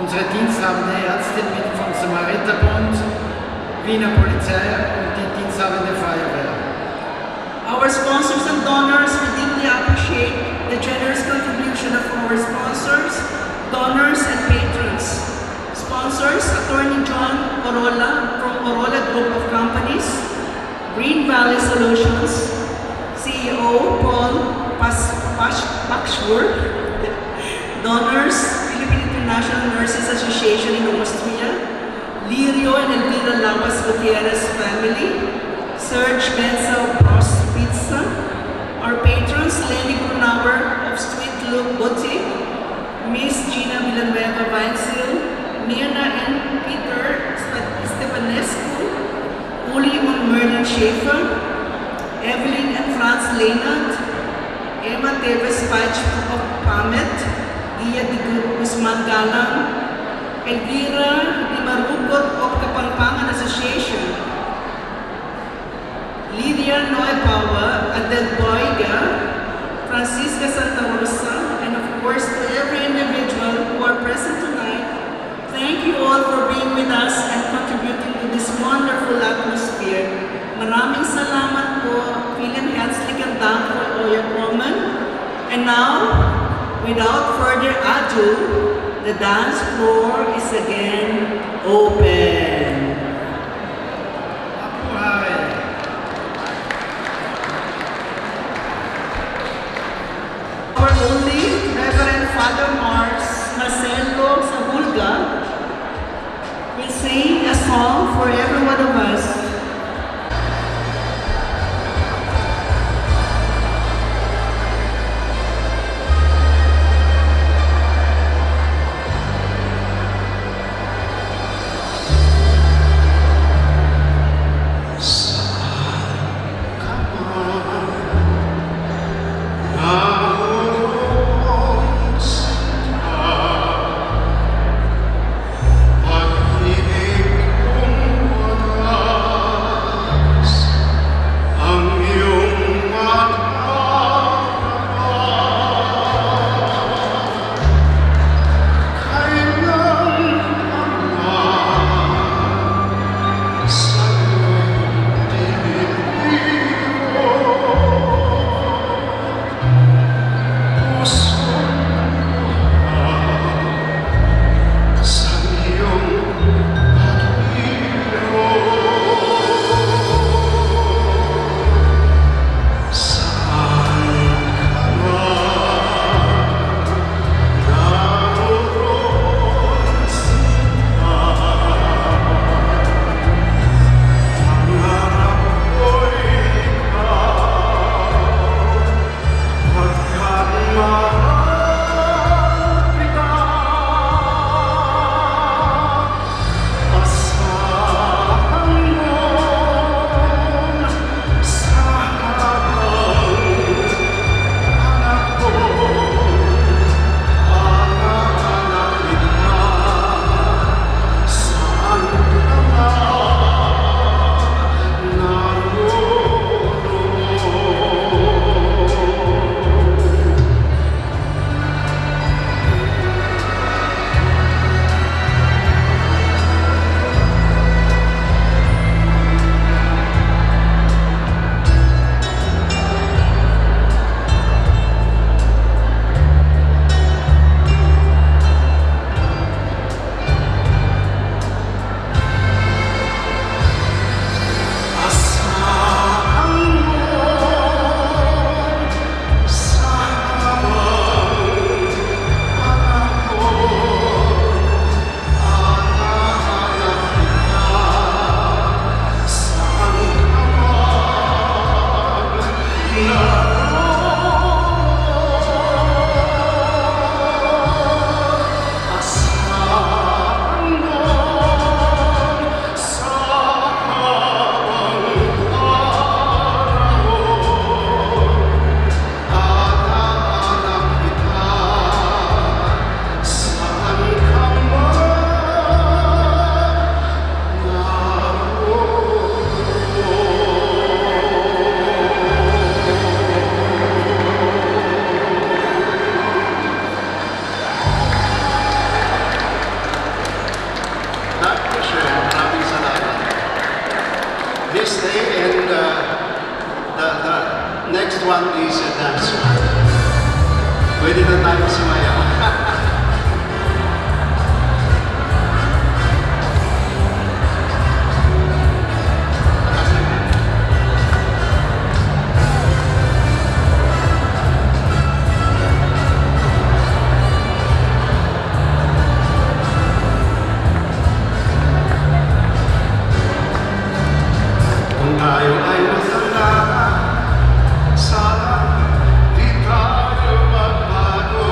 unsere diensthabende Ärztin mit vom Samariterbund, Wiener Polizei und die diensthabende Feuerwehr. Our sponsors and donors, we deeply appreciate the generous contribution of our sponsors, donors, and patrons. Sponsors, Attorney John Orola from Orola Group of Companies, Green Valley Solutions, CEO Paul Pakshur, donors, Philippine International Nurses Association in Austria, Lirio and Elvira Lawas Gutierrez family, Serge Benza of Prost Pizza, our patrons Lenny Brunauer of Sweet Look Boutique, Miss Gina Villanueva Weinsil, Mirna and Peter Stefanescu, Uli and Merlin Schaefer, Evelyn and Franz Lehnert, Emma Teves Pach of Pamet, Gia de Guzman Galang, Elvira Di Marugot of Kapampangan Association, Lydia Noepawa, Adel Boyga, Francisca Santa Rosa, and of course to every individual who are present tonight, thank you all for being with us and contributing to this wonderful atmosphere. Maraming salamat po. Vielen herzlichen Dank for your comment. And now, without further ado, the dance floor is again open. Our only Reverend Father Mars Marcelo Sabulga will sing a song for every one of us. next one is a dance one. Pwede na tayo sumayaw. Kung tayo ay masanda, sana di tayo magbago.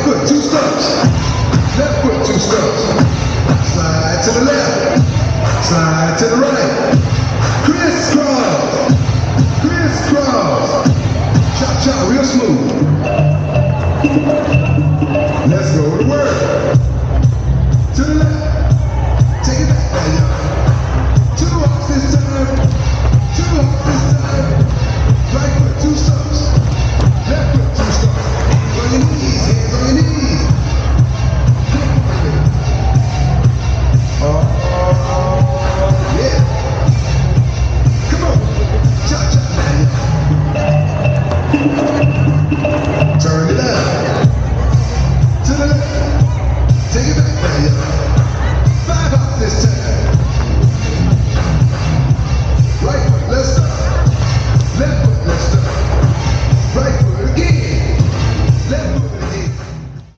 foot, 2 steps. Left foot, 2 steps. Slide to the left. Slide to the right.